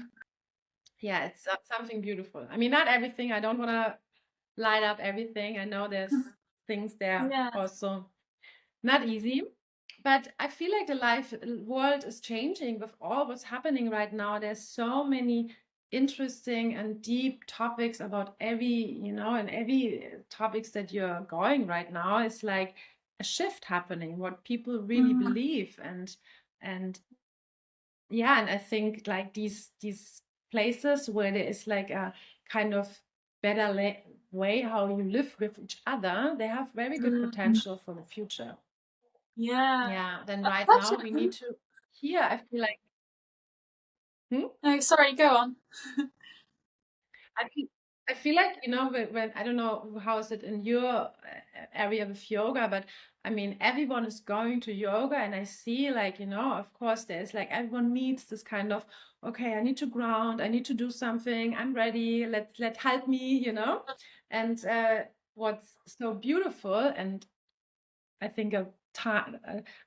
yeah, it's something beautiful. I mean, not everything. I don't want to light up everything. I know there's things there Yeah. also not easy, but I feel like the life world is changing with all what's happening right now. There's so many interesting and deep topics about every, you know, and every topics that you're going right now. It's like a shift happening, what people really believe and yeah, and I think like these places where there is like a kind of better way how you live with each other, they have very good potential for the future. Yeah. Yeah, then That's right such now we an. need to here I feel like hmm? Oh, sorry, go on. I feel, I feel like, you know, when I don't know how is it in your area with yoga, but I mean, everyone is going to yoga, and I see like, you know, of course, there's like everyone needs this kind of, okay, I need to ground, I need to do something, I'm ready, let help me, you know, and what's so beautiful and I think a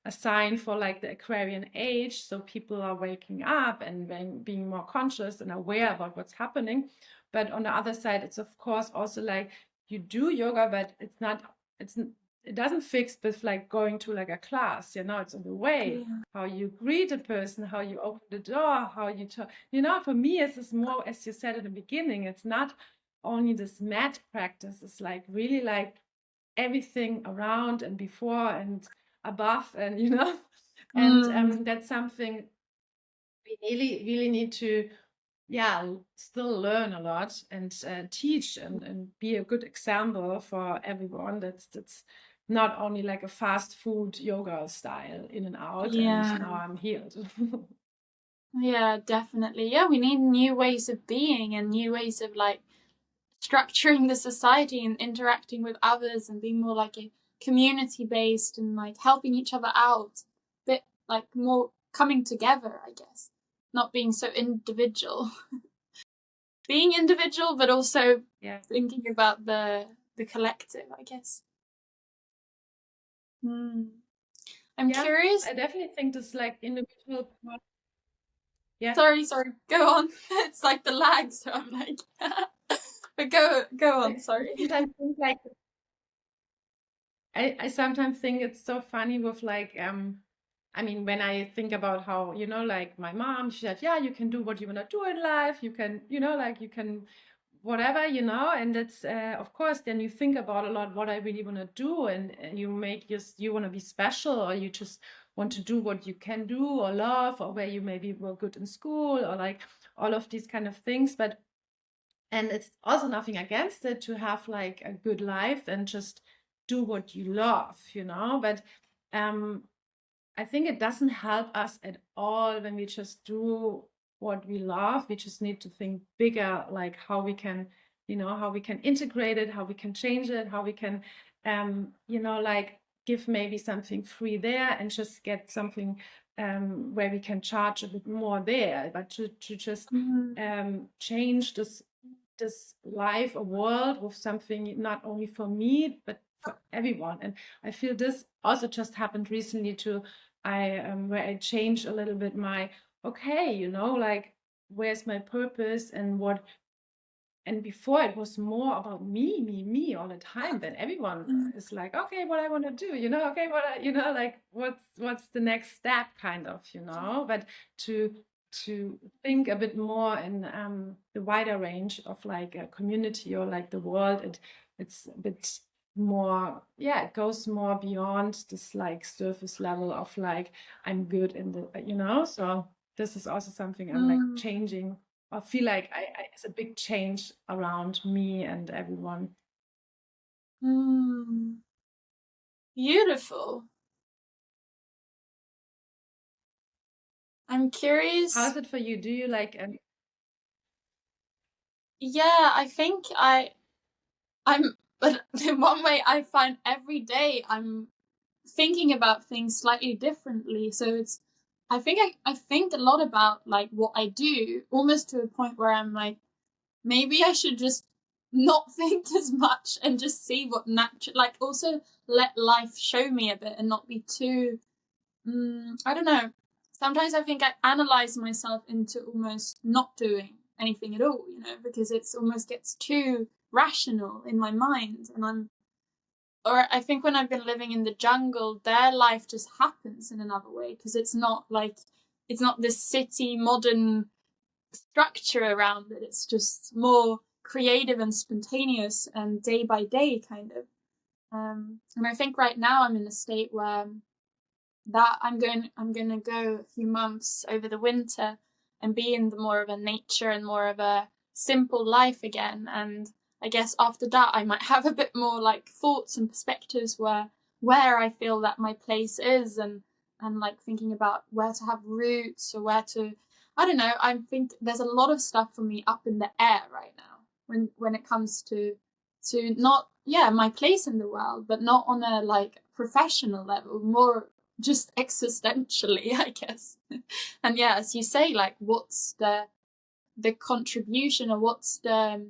sign for like the Aquarian age. So people are waking up and being more conscious and aware about what's happening. But on the other side, it's of course also like you do yoga, but it's not, it doesn't fix with like going to like a class, you know, it's in the way, Yeah. how you greet a person, how you open the door, how you talk, you know, for me, it's more, as you said in the beginning, it's not only this mat practice, it's like really like everything around and before and above and you know and that's something we really need to yeah still learn a lot and teach and be a good example for everyone that's not only like a fast food yoga style in and out and Yeah. now I'm healed. Yeah, definitely. Yeah, we need new ways of being and new ways of like structuring the society and interacting with others and being more like a community based and like helping each other out. Bit like more coming together, I guess. not being so individual. Being individual, but also thinking about the collective, I guess. I'm curious. I definitely think this like individual. Yeah. Sorry. Go on. It's like the lag, so I'm like, but go on. Sorry. I sometimes think it's so funny with like I mean, when I think about how, you know, like my mom, she said, yeah, you can do what you want to do in life. You can, you know, like you can whatever, you know, and it's of course then you think about a lot what I really want to do, and you make you want to be special, or you just want to do what you can do or love, or where you maybe were good in school, or like all of these kind of things. But and it's also nothing against it to have like a good life and just do what you love, you know. But I think it doesn't help us at all when we just do what we love. We just need to think bigger, like how we can, you know, how we can integrate it, how we can change it, how we can, you know, like give maybe something free there and just get something where we can charge a bit more there. But to just change this life or world with something not only for me but for everyone. And I feel this also just happened recently to where I changed a little bit my okay, you know, like where's my purpose and what. And before it was more about me all the time. Then everyone is like, okay, what I want to do, you know, okay, you know, like what's the next step, kind of, you know. But to think a bit more in the wider range of like a community or like the world, it's a bit more, it goes more beyond this like surface level of like I'm good in the, you know. So this is also something I'm like changing. I feel like it's a big change around me and everyone. Beautiful. I'm curious. How's it for you? Do you like? Yeah, I think but in one way I find every day I'm thinking about things slightly differently. So I think a lot about like what I do, almost to a point where I'm like, maybe I should just not think as much and just see what like also let life show me a bit and not be too, I don't know. Sometimes I think I analyze myself into almost not doing anything at all, you know, because it's almost gets too rational in my mind. And or I think when I've been living in the jungle, their life just happens in another way, because it's not this city modern structure around it. It's just more creative and spontaneous and day by day kind of. And I think right now I'm in a state where that I'm going to go a few months over the winter and be in the more of a nature and more of a simple life again. And I guess after that I might have a bit more like thoughts and perspectives where I feel that my place is, and like thinking about where to have roots or where to, I don't know. I think there's a lot of stuff for me up in the air right now when it comes to not my place in the world, but not on a like professional level, more just existentially, I guess. And yeah, as you say, like what's the contribution, or what's the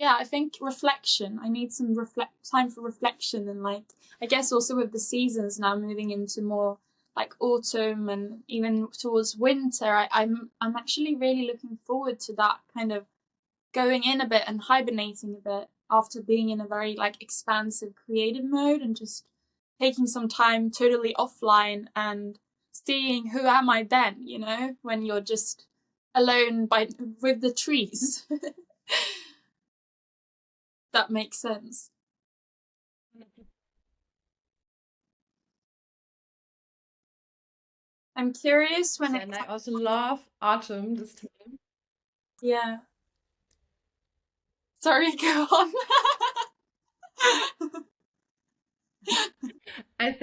I think reflection. I need some time for reflection, and like I guess also with the seasons now moving into more like autumn and even towards winter, I'm actually really looking forward to that kind of going in a bit and hibernating a bit after being in a very like expansive creative mode, and just taking some time totally offline and seeing who am I then, you know, when you're just alone with the trees. That makes sense. I'm curious when And I also love autumn this time. Yeah. Sorry, go on. I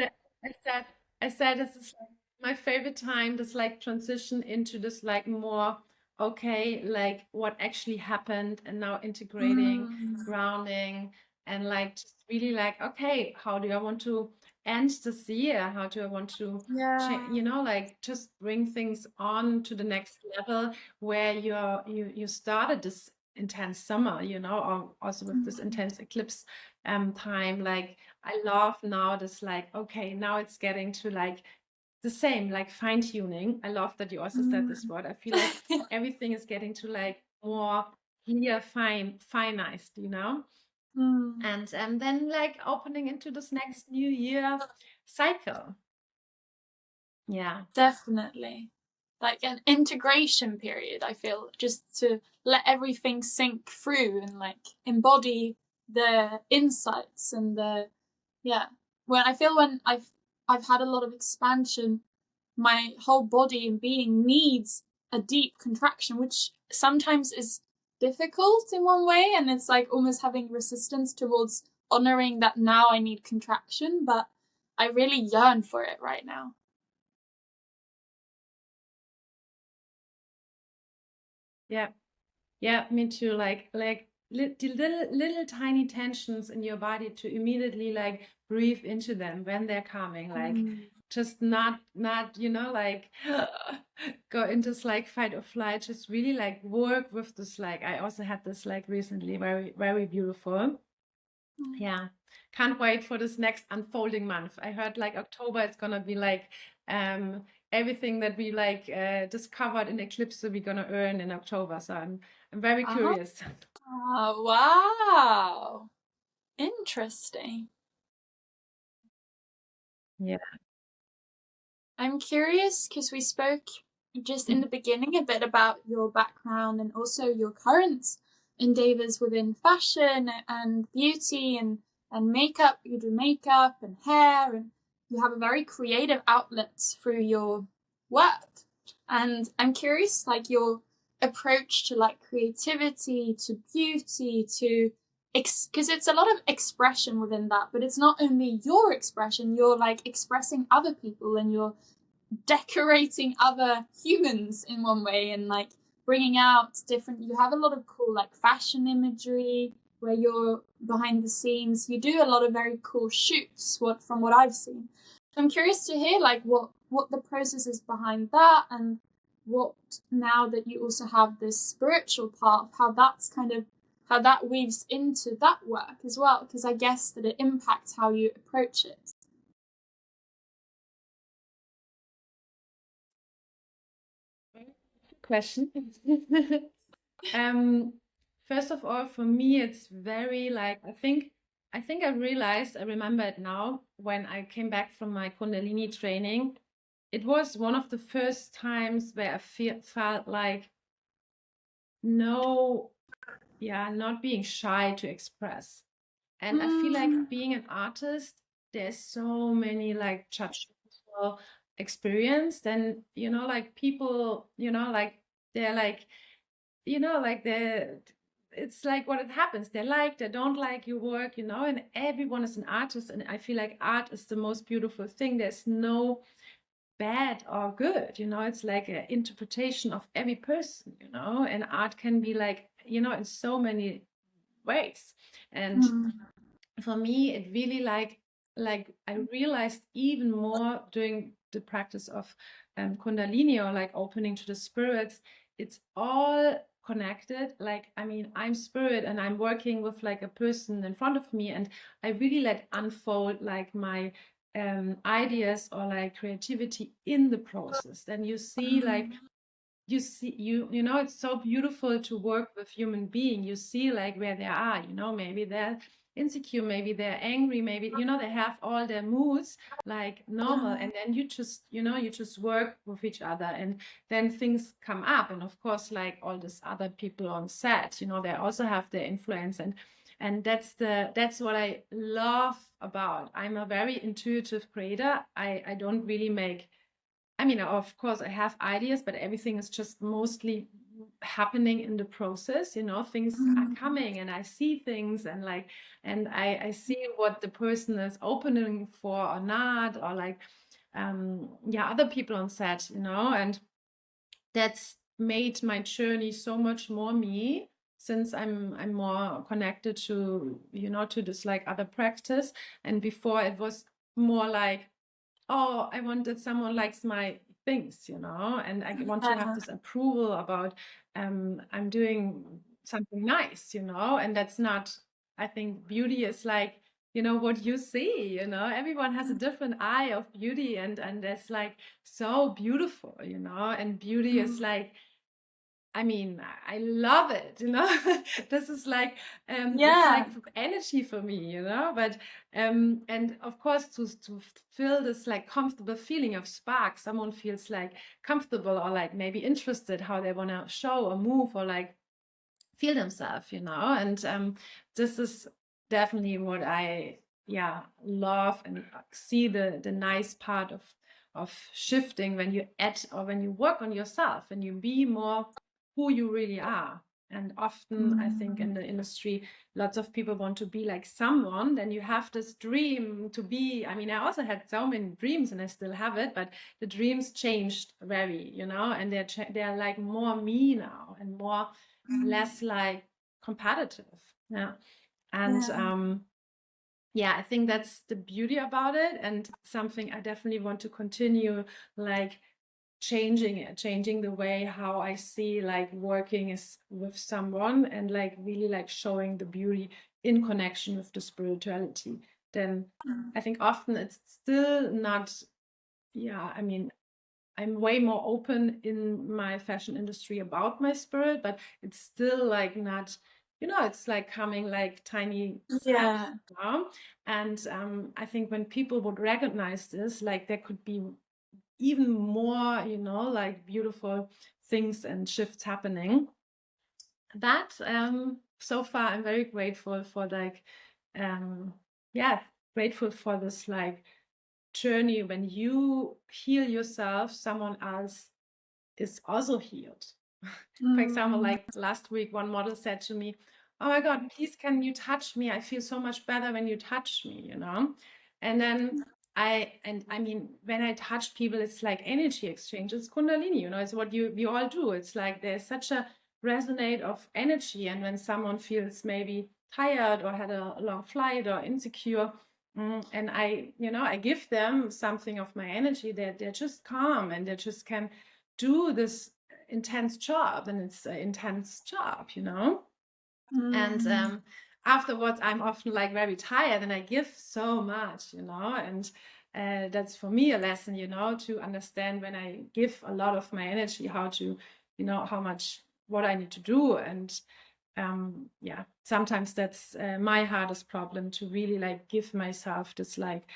said this is like my favorite time, this like transition into this like more okay, like what actually happened, and now integrating, grounding, and like just really like, okay, how do I want to end this year? How do I want to you know, like just bring things on to the next level where you started this intense summer, you know, or also with this intense eclipse time. Like I love now this, like, okay, now it's getting to like the same, like fine-tuning. I love that you also said this word. I feel like everything is getting to like more clear, finized, you know. And then like opening into this next new year cycle. Yeah, Definitely. Like an integration period, I feel, just to let everything sink through and like embody the insights and the when I've had a lot of expansion, my whole body and being needs a deep contraction, which sometimes is difficult in one way, and it's like almost having resistance towards honoring that now I need contraction, but I really yearn for it right now. yeah, me too. Like the little tiny tensions in your body, to immediately like breathe into them when they're coming. Like just not you know, like go into this like fight or flight. Just really like work with this. Like I also had this like recently, very beautiful. Yeah, can't wait for this next unfolding month. I heard like October it's gonna be like everything that we like discovered in eclipse we're gonna earn in October. So I'm very curious. Oh, wow. Interesting. Yeah. I'm curious because we spoke just in the beginning a bit about your background and also your current endeavors within fashion and beauty and makeup. You do makeup and hair, and you have a very creative outlet through your work. And I'm curious, like your approach to like creativity, to beauty, to because it's a lot of expression within that, but it's not only your expression, you're like expressing other people and you're decorating other humans in one way and like bringing out different. You have a lot of cool like fashion imagery where you're behind the scenes. You do a lot of very cool shoots, from what I've seen. I'm curious to hear like what the process is behind that, and what, now that you also have this spiritual part, how that weaves into that work as well, because I guess that it impacts how you approach it. Question. First of all, for me, it's very like I think I realized, I remember it now, when I came back from my Kundalini training. It was one of the first times where I felt like not being shy to express. And I feel like being an artist, there's so many like judgmental experience. Then, you know, like people, you know, like they're like, you know, like it's like what it happens. They don't like your work, you know, and everyone is an artist. And I feel like art is the most beautiful thing. There's no bad or good, you know, it's like an interpretation of every person, you know, and art can be like, you know, in so many ways. And for me, it really like I realized even more during the practice of Kundalini, or like opening to the spirits. It's all connected. Like, I mean, I'm spirit and I'm working with like a person in front of me, and I really let unfold like my ideas or like creativity in the process. Then you see like you know, it's so beautiful to work with human being. You see like where they are, you know, maybe they're insecure, maybe they're angry, maybe, you know, they have all their moods like normal, and then you just, you know, you just work with each other, and then things come up. And of course, like all these other people on set, you know, they also have their influence, and that's what I love about. I'm a very intuitive creator. I don't really make, I mean, of course, I have ideas, but everything is just mostly happening in the process. You know, things are coming, and I see things, and like, and I see what the person is opening for or not, or like, other people on set, you know, and that's made my journey so much more me, since I'm more connected to, you know, to this like other practice. And before it was more like, oh, I want that someone likes my things, you know, and I want to have this approval about I'm doing something nice, you know, and that's not, I think beauty is like, you know, what you see, you know, everyone has a different eye of beauty, and that's like so beautiful, you know, and beauty is like, I mean, I love it, you know. This is like it's like energy for me, you know. But and of course to feel this like comfortable feeling of spark, someone feels like comfortable or like maybe interested how they want to show or move or like feel themselves, you know. And this is definitely what I love and see the nice part of shifting when you add or when you work on yourself and you be more who you really are. And often I think in the industry, lots of people want to be like someone. Then you have this dream to be. I mean, I also had so many dreams and I still have it, but the dreams changed very, you know, and they're like more me now and more less like competitive. Yeah. And I think that's the beauty about it, and something I definitely want to continue like changing the way how I see like working is with someone and like really like showing the beauty in connection with the spirituality. Then I think often it's still not, I mean, I'm way more open in my fashion industry about my spirit, but it's still like not, you know, it's like coming like tiny steps. You know? And I think when people would recognize this, like there could be even more, you know, like beautiful things and shifts happening. That so far I'm very grateful for like grateful for this like journey. When you heal yourself, someone else is also healed. For example, like last week, one model said to me, "Oh my God, please can you touch me? I feel so much better when you touch me, you know?" And then I mean, when I touch people, it's like energy exchange. It's Kundalini, you know, it's what we all do. It's like there's such a resonate of energy. And when someone feels maybe tired or had a long flight or insecure, and I give them something of my energy, they're just calm and they just can do this intense job, and it's an intense job, you know. And afterwards I'm often like very tired and I give so much, you know. And that's for me a lesson, you know, to understand when I give a lot of my energy, how to, you know, how much, what I need to do. And sometimes that's my hardest problem, to really like give myself this like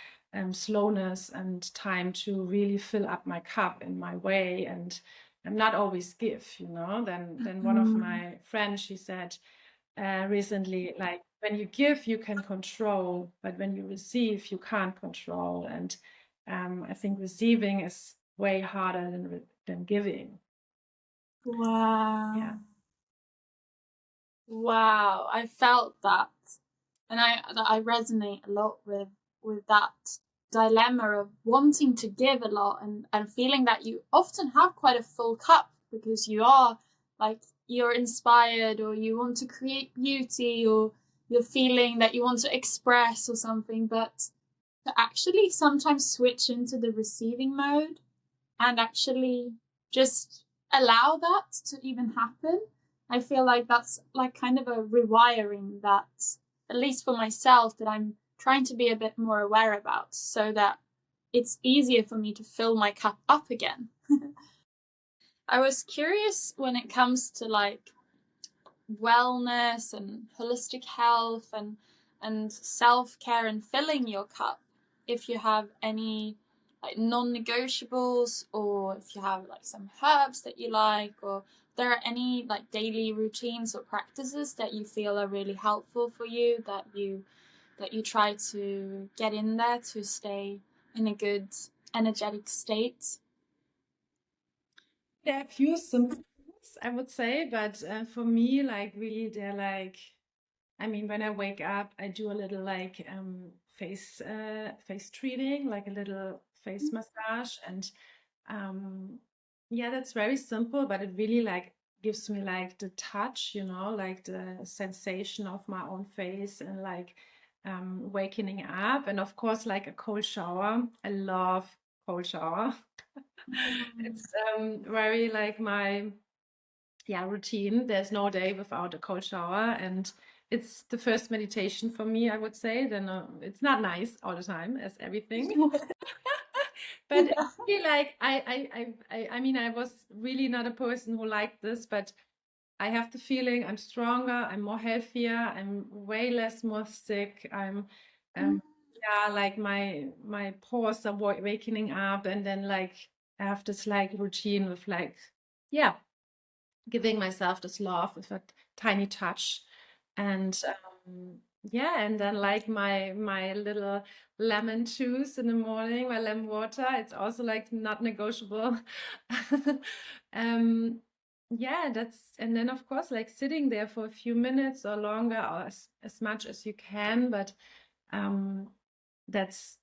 slowness and time to really fill up my cup in my way, and not always give, you know. Then one of my friends, she said recently, like when you give you can control, but when you receive you can't control. And I think receiving is way harder than giving. Wow. Wow, I felt that, and I resonate a lot with that dilemma of wanting to give a lot and feeling that you often have quite a full cup because you are like you're inspired or you want to create beauty or you're feeling that you want to express or something, but to actually sometimes switch into the receiving mode and actually just allow that to even happen. I feel like that's like kind of a rewiring that, at least for myself, that I'm trying to be a bit more aware about so that it's easier for me to fill my cup up again. I was curious when it comes to like wellness and holistic health and self-care and filling your cup, if you have any like non-negotiables, or if you have like some herbs that you like, or there are any like daily routines or practices that you feel are really helpful for you, that you try to get in there to stay in a good energetic state. There are a few simple things, I would say, but for me, like really, they're like, I mean, when I wake up, I do a little like face treating, like a little face massage, and that's very simple, but it really like gives me like the touch, you know, like the sensation of my own face, and like waking up, and of course, like a cold shower. I love cold shower. It's very like my routine. There's no day without a cold shower, and it's the first meditation for me, I would say. Then it's not nice all the time as everything, but Yeah. I feel like I mean, I was really not a person who liked this, but I have the feeling I'm stronger, I'm more healthier, I'm way less more sick. I'm yeah, like my pores are wakening up, and then like I have this like routine with like yeah, giving myself this love with a tiny touch. And yeah, and then like my little lemon juice in the morning, my lemon water, it's also like not negotiable. um yeah, that's, and then of course like sitting there for a few minutes or longer, or as much as you can, but um that's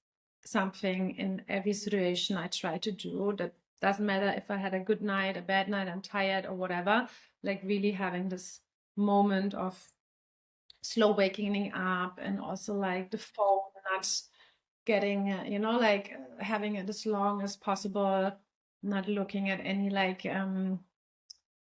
something in every situation I try to do. That doesn't matter if I had a good night, a bad night, I'm tired or whatever, like really having this moment of slow waking up, and also like the phone not getting, like having it as long as possible, not looking at any like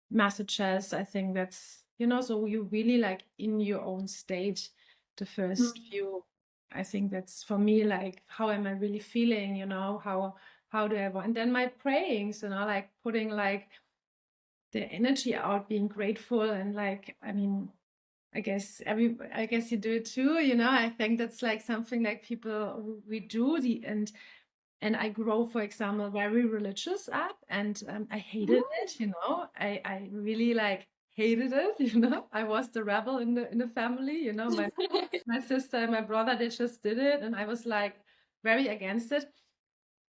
messages. I think that's, so you really like in your own state the first few. I think that's for me, like, how am I really feeling, how do I want, and then my prayings, like putting like the energy out, being grateful, and like, I mean, I guess you do it too, I think that's like something like people, we do and I grow, for example, very religious up, and I hated it, I really like hated it, I was the rebel in the family, my sister and my brother, they just did it, and I was like very against it.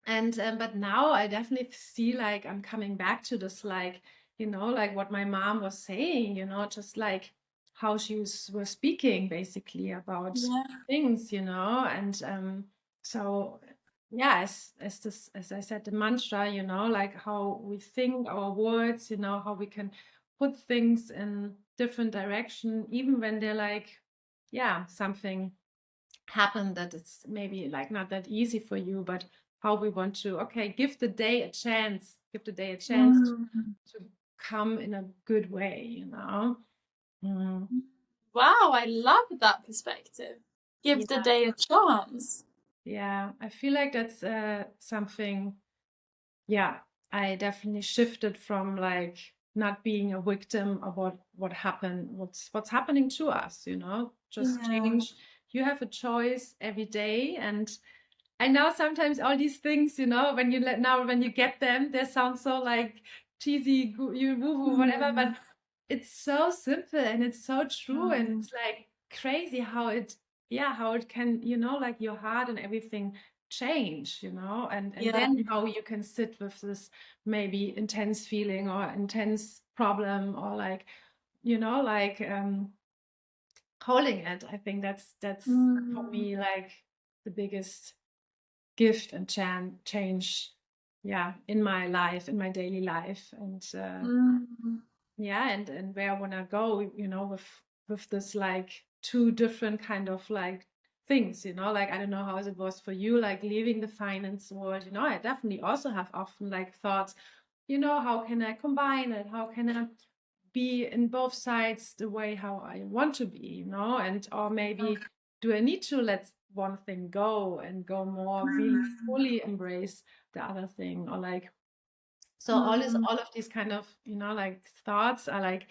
And but now I definitely see like I'm coming back to this, like, like what my mom was saying, just like how she was speaking basically about Yeah. things, and so yeah, as I said, the mantra, like how we think our words, how we can put things in different direction, even when they're like, yeah, something happened that it's maybe like not that easy for you, but how we want to, okay, give the day a chance, to come in a good way, Mm. Wow, I love that perspective. Give the Yeah, day a chance. yeah, I feel like that's something, yeah, I definitely shifted from like not being a victim of what happened, what's happening to us, just Yeah. change. You have a choice every day, and I know sometimes all these things, when you when you get them, they sound so like cheesy, you woo woo, whatever, but it's so simple and it's so true, and it's like crazy how it can, like your heart and everything change, and Yeah. then how you can sit with this maybe intense feeling or intense problem, or like, like holding it. I think that's for me like the biggest gift and change, yeah, in my life, in my daily life, and yeah, and where I want to go, with this like two different kind of like things, like I don't know how it was for you, like leaving the finance world, I definitely also have often like thoughts, how can I combine it, how can I be in both sides the way how I want to be, and or maybe do I need to let one thing go and go more really fully embrace the other thing, or like, so all of these kind of, like thoughts are like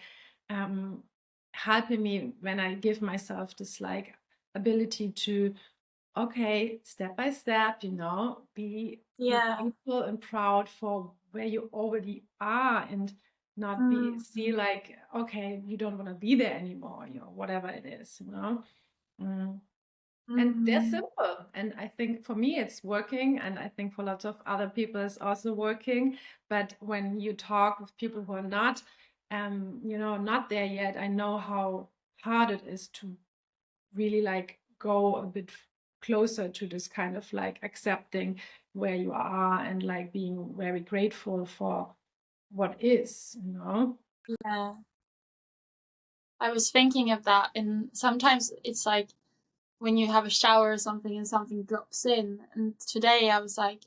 helping me when I give myself this like ability to, okay, step by step, be Yeah. grateful and proud for where you already are, and not be see like, okay, you don't want to be there anymore, whatever it is, Mm. And they're simple. And I think for me it's working. And I think for lots of other people it's also working. But when you talk with people who are not, not there yet, I know how hard it is to really like go a bit closer to this kind of like accepting where you are, and like being very grateful for what is, Yeah. I was thinking of that, and sometimes it's like when you have a shower or something and something drops in. And today I was like,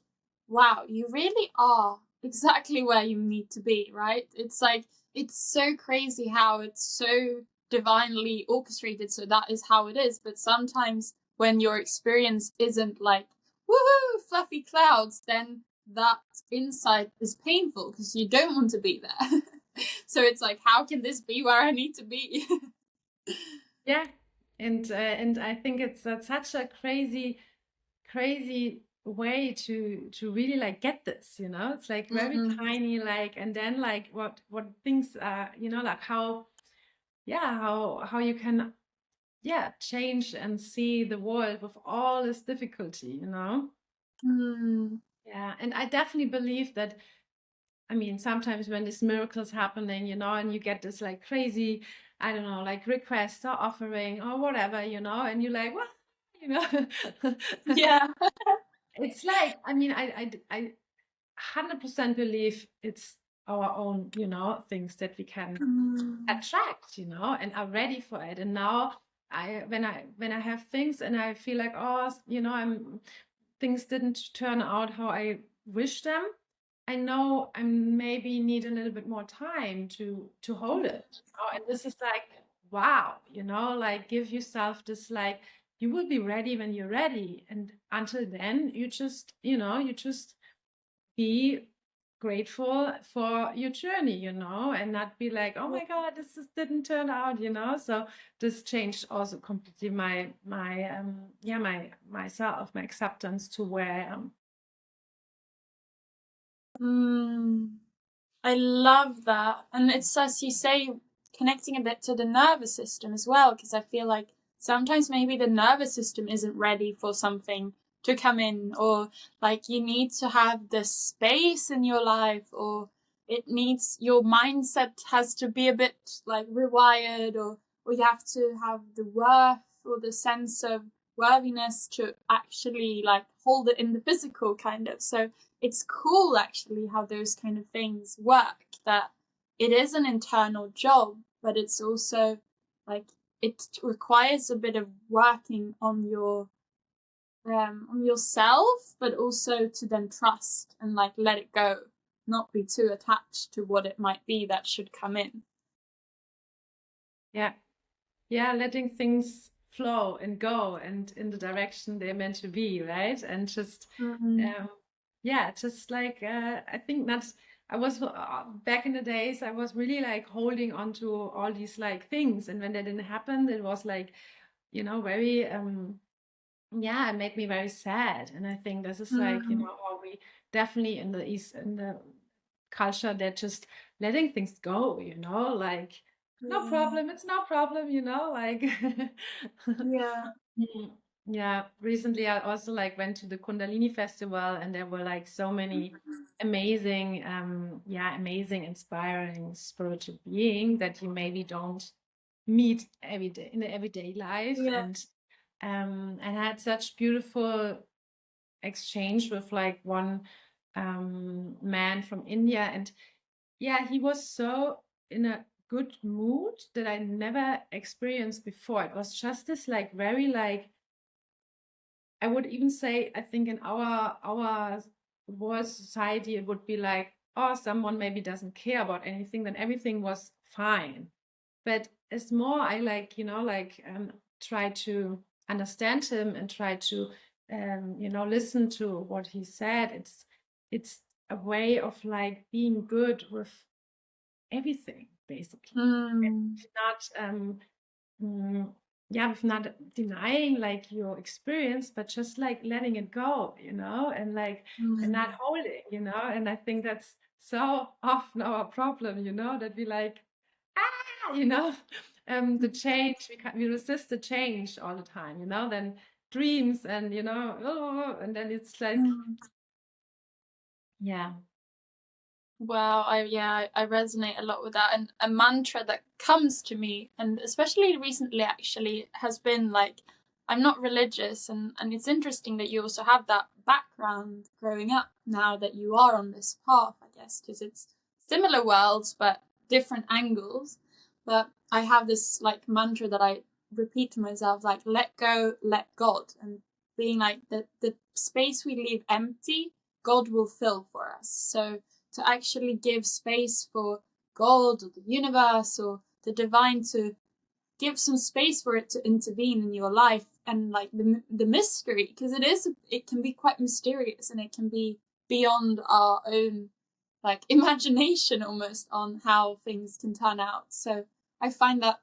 wow, you really are exactly where you need to be, right? It's like, it's so crazy how it's so divinely orchestrated, so that is how it is. But sometimes when your experience isn't like, woohoo, fluffy clouds, then that insight is painful because you don't want to be there. So it's like, how can this be where I need to be? Yeah, and I think it's such a crazy way to really like get this, you know. It's like very tiny, like, and then like what things are, you know, like how, yeah, how you can, yeah, change and see the world with all this difficulty, you know. Yeah, and I definitely believe that, I mean, sometimes when this miracles happening, you know, and you get this like crazy, I don't know, like request or offering or whatever, you know, and you're like, what, you know. Yeah. It's like, I mean, I 100% believe it's our own, you know, things that we can attract, you know, and are ready for it. And now when I have things and I feel like, oh, you know, things didn't turn out how I wish them, I know I maybe need a little bit more time to hold it, you know? And this is like, wow, you know, like give yourself this, like, you will be ready when you're ready, and until then you just, you know, you just be grateful for your journey, you know, and not be like, oh my god, this just didn't turn out, you know. So this changed also completely my myself, my acceptance to where I am. I love that. And it's, as you say, connecting a bit to the nervous system as well, because I feel like sometimes maybe the nervous system isn't ready for something to come in, or like you need to have the space in your life, or it needs, your mindset has to be a bit like rewired, or you have to have the worth or the sense of worthiness to actually like hold it in the physical kind of. So it's cool actually how those kind of things work, that it is an internal job, but it's also like it requires a bit of working on yourself, but also to then trust and like let it go, not be too attached to what it might be that should come in. Yeah, yeah, letting things flow and go and in the direction they're meant to be, right? And just yeah, just like I think that's, I was back in the days, I was really like holding on to all these like things, and when they didn't happen, it was like, you know, very yeah, it made me very sad. And I think this is like, you know, how we definitely in the East, in the culture, they're just letting things go, you know, like no problem, it's no problem, you know, like Yeah. yeah. Recently I also like went to the Kundalini festival, and there were like so many amazing yeah, amazing, inspiring spiritual being that you maybe don't meet every day in the everyday life. Yeah. And I had such beautiful exchange with like one man from India, and yeah, he was so in a good mood that I never experienced before. It was just this like very like, I would even say, I think in our world society, it would be like, oh, someone maybe doesn't care about anything, then everything was fine. But it's more, I like, you know, like try to understand him and try to you know, listen to what he said. It's a way of like being good with everything, basically. Not yeah, with not denying like your experience, but just like letting it go, you know, and like and not holding, you know. And I think that's so often our problem, you know, that we like, ah, you know, the change, we resist the change all the time, you know. Then dreams and, you know, oh, and then it's like, yeah. Wow, I resonate a lot with that. And a mantra that comes to me, and especially recently actually, has been like, I'm not religious, and it's interesting that you also have that background growing up now that you are on this path, I guess, because it's similar worlds but different angles. But I have this like mantra that I repeat to myself, like, let go, let God, and being like the space we leave empty, God will fill for us. So to actually give space for God or the universe or the divine to give some space for it to intervene in your life, and like the mystery, because it can be quite mysterious, and it can be beyond our own like imagination almost on how things can turn out. So I find that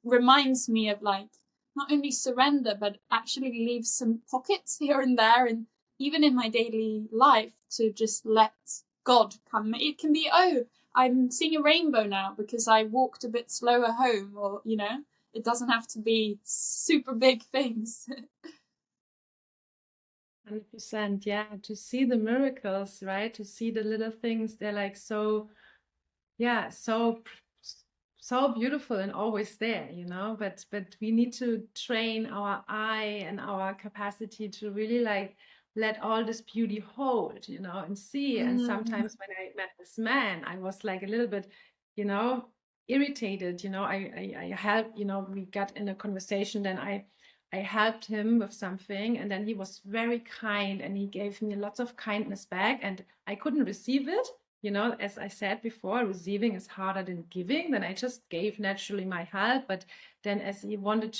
reminds me of like not only surrender but actually leave some pockets here and there, and even in my daily life to just let God come. It can be, oh, I'm seeing a rainbow now because I walked a bit slower home, or it doesn't have to be super big things. 100%, yeah. To see the miracles, right? To see the little things, they're like so, yeah, so beautiful and always there, but we need to train our eye and our capacity to really like let all this beauty hold, and see. And sometimes when I met this man, I was like a little bit, irritated. I helped, we got in a conversation, then I helped him with something, and then he was very kind and he gave me lots of kindness back, and I couldn't receive it. As I said before, receiving is harder than giving. Then I just gave naturally my help, but then as he wanted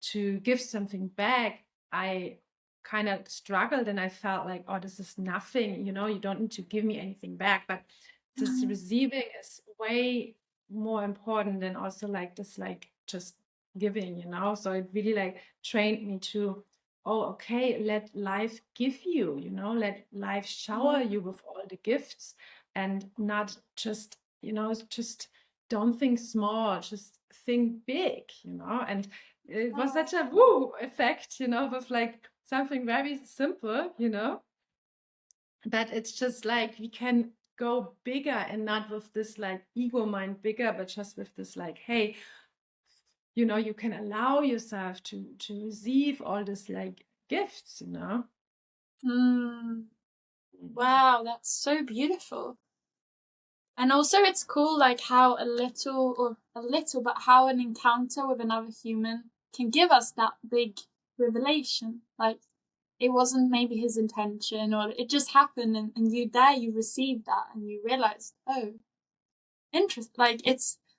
to give something back, I kind of struggled, and I felt like, oh, this is nothing. You don't need to give me anything back. But this receiving is way more important than also like this, like just giving. So it really like trained me to, oh, okay, let life give you, let life shower you with all the gifts, and not just, just don't think small, just think big, and it was such a woo effect, with like something very simple, that it's just like we can go bigger, and not with this like ego mind bigger, but just with this like, hey, you can allow yourself to receive all this like gifts, Wow, that's so beautiful. And also it's cool like how but how an encounter with another human can give us that big revelation. Like it wasn't maybe his intention, or it just happened, and you received that and you realized, oh, interesting. Like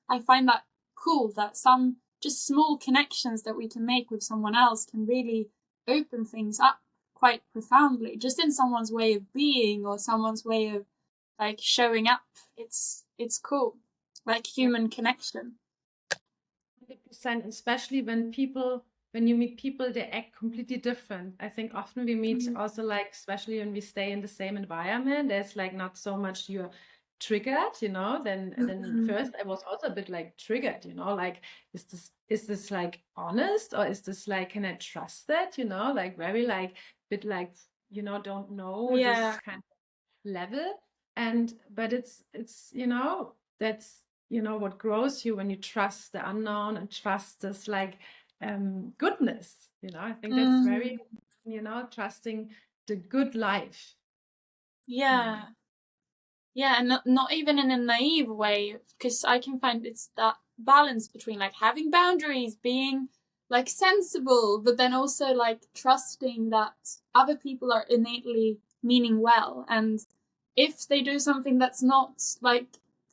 I find that cool that some just small connections that we can make with someone else can really open things up quite profoundly, just in someone's way of being or someone's way of like showing up. It's cool, like human connection. 100%, especially when you meet people, they act completely different. I think often we meet also like, especially when we stay in the same environment, there's like not so much you're triggered, then first I was also a bit like triggered, like, is this like honest, or is this like, can I trust that, like very like bit like, don't know this kind of level. But it's that's what grows you when you trust the unknown and trust this like goodness. I think that's very trusting the good life. Yeah. And not even in a naive way, because I can find it's that balance between like having boundaries, being like sensible, but then also like trusting that other people are innately meaning well, and if they do something that's not like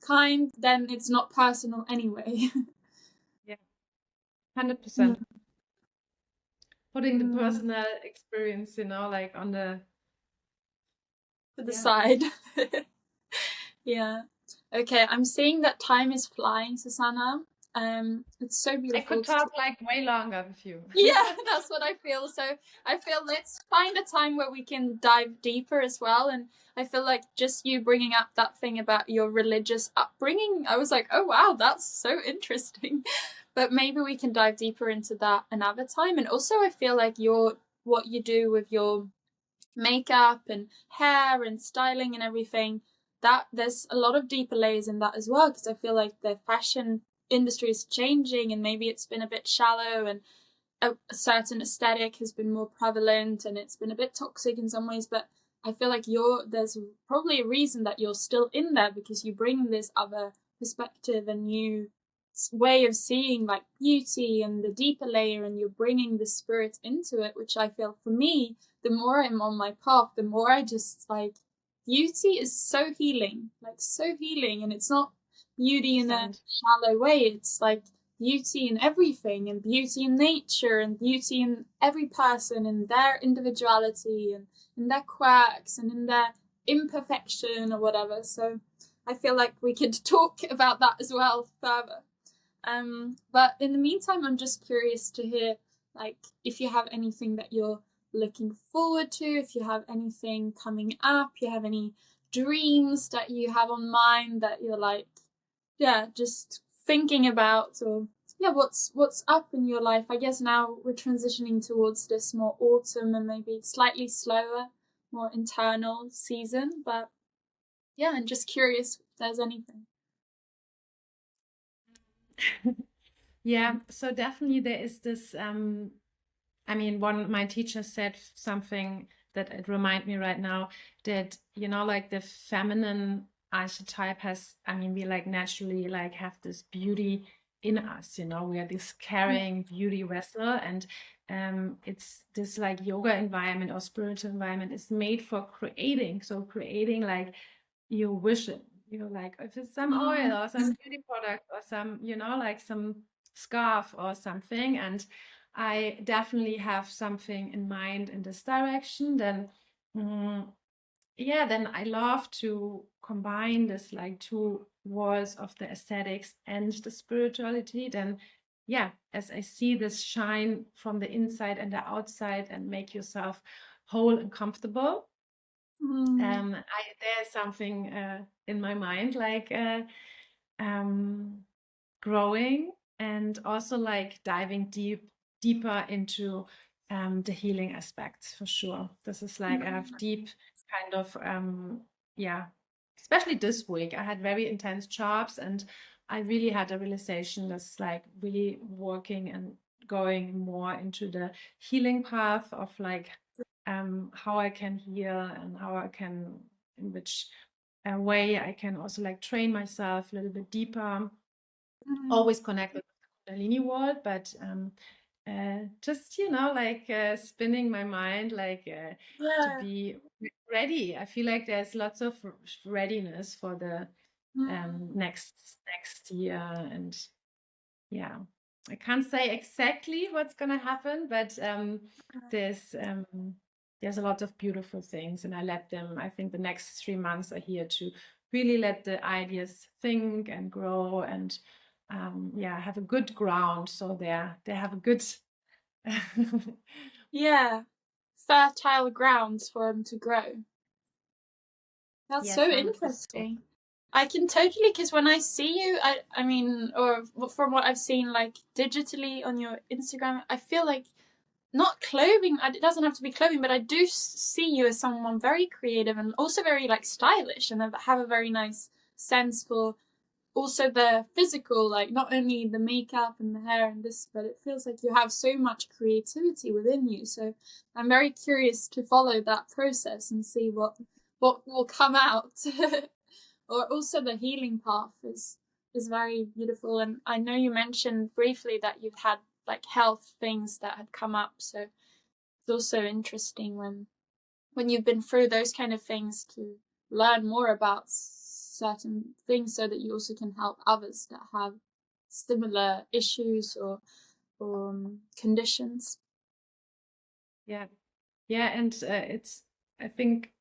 kind, then it's not personal anyway. Yeah, 100%. Putting the personal experience, like on the to the side. Yeah. Okay, I'm seeing that time is flying, Susanna. It's so beautiful. I could talk like way longer with you. Yeah, that's what I feel. So I feel let's find a time where we can dive deeper as well. And I feel like just you bringing up that thing about your religious upbringing, I was like, oh wow, that's so interesting. But maybe we can dive deeper into that another time. And also I feel like what you do with your makeup and hair and styling and everything, that there's a lot of deeper layers in that as well, because I feel like the fashion industry is changing, and maybe it's been a bit shallow, and a certain aesthetic has been more prevalent, and it's been a bit toxic in some ways. But I feel like there's probably a reason that you're still in there, because you bring this other perspective and you way of seeing like beauty and the deeper layer, and you're bringing the spirit into it, which I feel for me, the more I'm on my path, the more I just like, beauty is so healing, like so healing. And it's not beauty in a shallow way, it's like beauty in everything, and beauty in nature, and beauty in every person, and their individuality, and in their quirks, and in their imperfection or whatever. So I feel like we could talk about that as well further. But in the meantime, I'm just curious to hear, like, if you have anything that you're looking forward to, if you have anything coming up, you have any dreams that you have on mind that you're like, yeah, just thinking about, or yeah, what's up in your life. I guess now we're transitioning towards this more autumn and maybe slightly slower, more internal season. But yeah, I'm just curious if there's anything. Yeah, so definitely there is this, I mean, my teacher said something that it remind me right now, that, you know, like the feminine archetype has, I mean, we like naturally like have this beauty in us, you know, we are this carrying beauty vessel, and it's this like yoga environment or spiritual environment is made for creating. So creating like you wish it, you know, like if it's some oil or some beauty product or some, you know, like some scarf or something. And I definitely have something in mind in this direction. Then yeah, then I love to combine this like two worlds of the aesthetics and the spirituality. Then yeah, as I see this shine from the inside and the outside and make yourself whole and comfortable. There's something in my mind like growing, and also like diving deeper into the healing aspects for sure. This is like I have deep kind of yeah, especially this week I had very intense jobs, and I really had a realization that's like really working and going more into the healing path of like how I can heal and how I can, in which way I can also like train myself a little bit deeper, always connected with the Kundalini world, but just, you know, like spinning my mind, like to be ready. I feel like there's lots of readiness for the next year. And yeah, I can't say exactly what's gonna happen, but there's a lot of beautiful things, and I think the next 3 months are here to really let the ideas think and grow, and yeah, have a good ground, so they have a good Yeah, fertile grounds for them to grow. That's yes, so 100%. interesting. I can totally, because when I see you, I mean, or from what I've seen, like digitally on your Instagram, I feel like not clothing, it doesn't have to be clothing, but I do see you as someone very creative and also very like stylish, and have a very nice sense for also the physical, like not only the makeup and the hair and this, but it feels like you have so much creativity within you. So I'm very curious to follow that process and see what will come out. Or also the healing path is very beautiful. And I know you mentioned briefly that you've had like health things that had come up, so it's also interesting when you've been through those kind of things to learn more about certain things, so that you also can help others that have similar issues or conditions. Yeah, and it's, I think,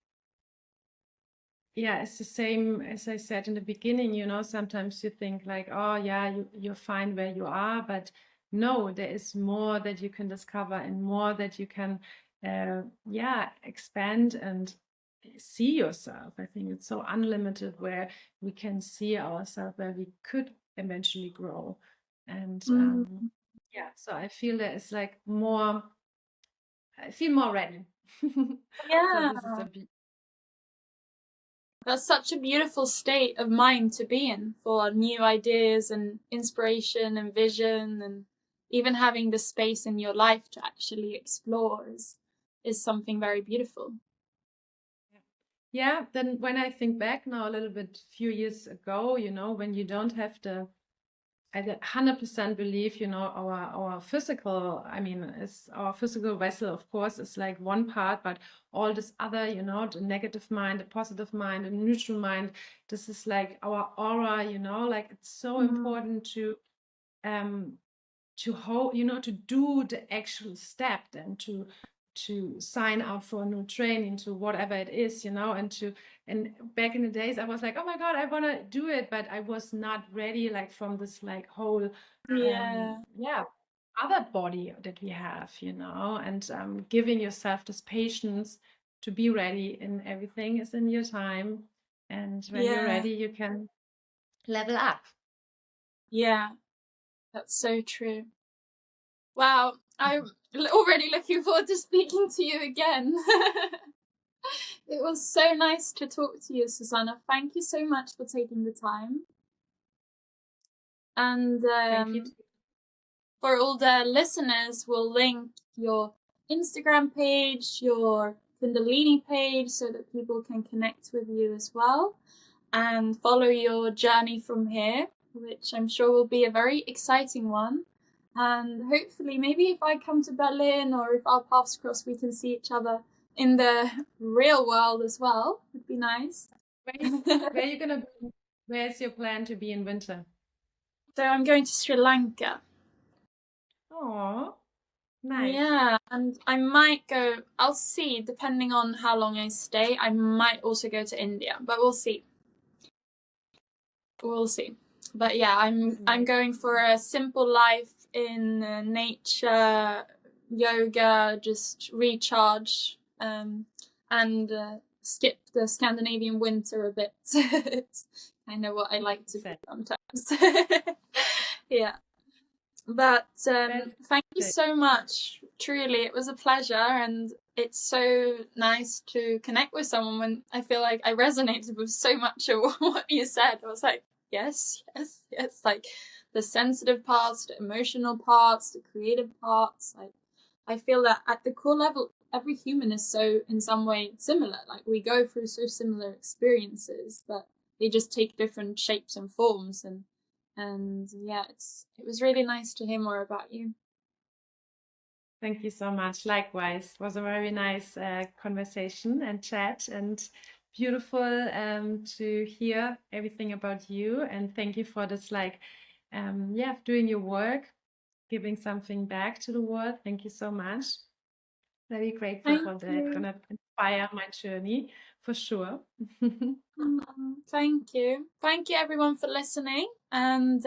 yeah, it's the same as I said in the beginning, you know, sometimes you think like, oh yeah, you're fine where you are, but no, there is more that you can discover and more that you can yeah, expand and see yourself. I think it's so unlimited where we can see ourselves, where we could eventually grow. And yeah, so I feel there is like more, I feel more ready. So Yeah, this is a that's such a beautiful state of mind to be in for new ideas and inspiration and vision, and even having the space in your life to actually explore is something very beautiful. yeah, then when I think back now a little bit, few years ago, you know, when you don't have the I 100% believe, you know, our physical, I mean, is our physical vessel, of course, is like one part, but all this other, you know, the negative mind, the positive mind, the neutral mind, this is like our aura, you know, like it's so important to hold, you know, to do the actual step and to sign up for a new training, to whatever it is, you know, and back in the days I was like, oh my God, I want to do it, but I was not ready, like from this like whole other body that we have, you know, and giving yourself this patience to be ready, and everything is in your time, and when you're ready you can level up. Yeah, that's so true. Wow, I'm already looking forward to speaking to you again. It was so nice to talk to you, Susanna. Thank you so much for taking the time. And Thank you. For all the listeners, we'll link your Instagram page, your Kundalini page, so that people can connect with you as well and follow your journey from here, which I'm sure will be a very exciting one. And hopefully, maybe if I come to Berlin or if our paths cross, we can see each other in the real world as well. Would be nice. Where are you gonna be? Where's your plan to be in winter? So I'm going to Sri Lanka. Oh, nice. Yeah, and I might go, I'll see, depending on how long I stay. I might also go to India, but we'll see. We'll see. But yeah, I'm going for a simple life in nature, yoga, just recharge, and skip the Scandinavian winter a bit. It's kind of what I like to do sometimes. Yeah. But thank you so much. Truly, it was a pleasure, and it's so nice to connect with someone when I feel like I resonated with so much of what you said. I was like, yes, yes, yes. Like the sensitive parts, the emotional parts, the creative parts. Like I feel that at the core level, every human is so in some way similar. Like we go through so similar experiences, but they just take different shapes and forms. And yeah, it was really nice to hear more about you. Thank you so much. Likewise, it was a very nice conversation and chat, and beautiful to hear everything about you. And thank you for this, like, doing your work, giving something back to the world. Thank you so much. Very grateful for that. It's gonna inspire my journey for sure. Thank you. Thank you everyone for listening, and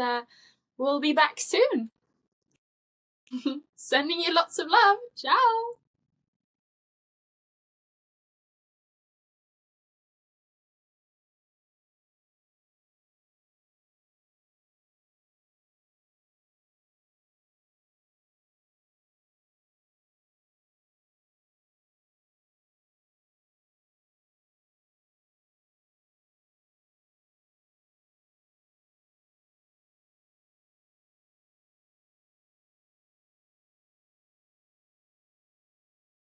we'll be back soon. Sending you lots of love. Ciao.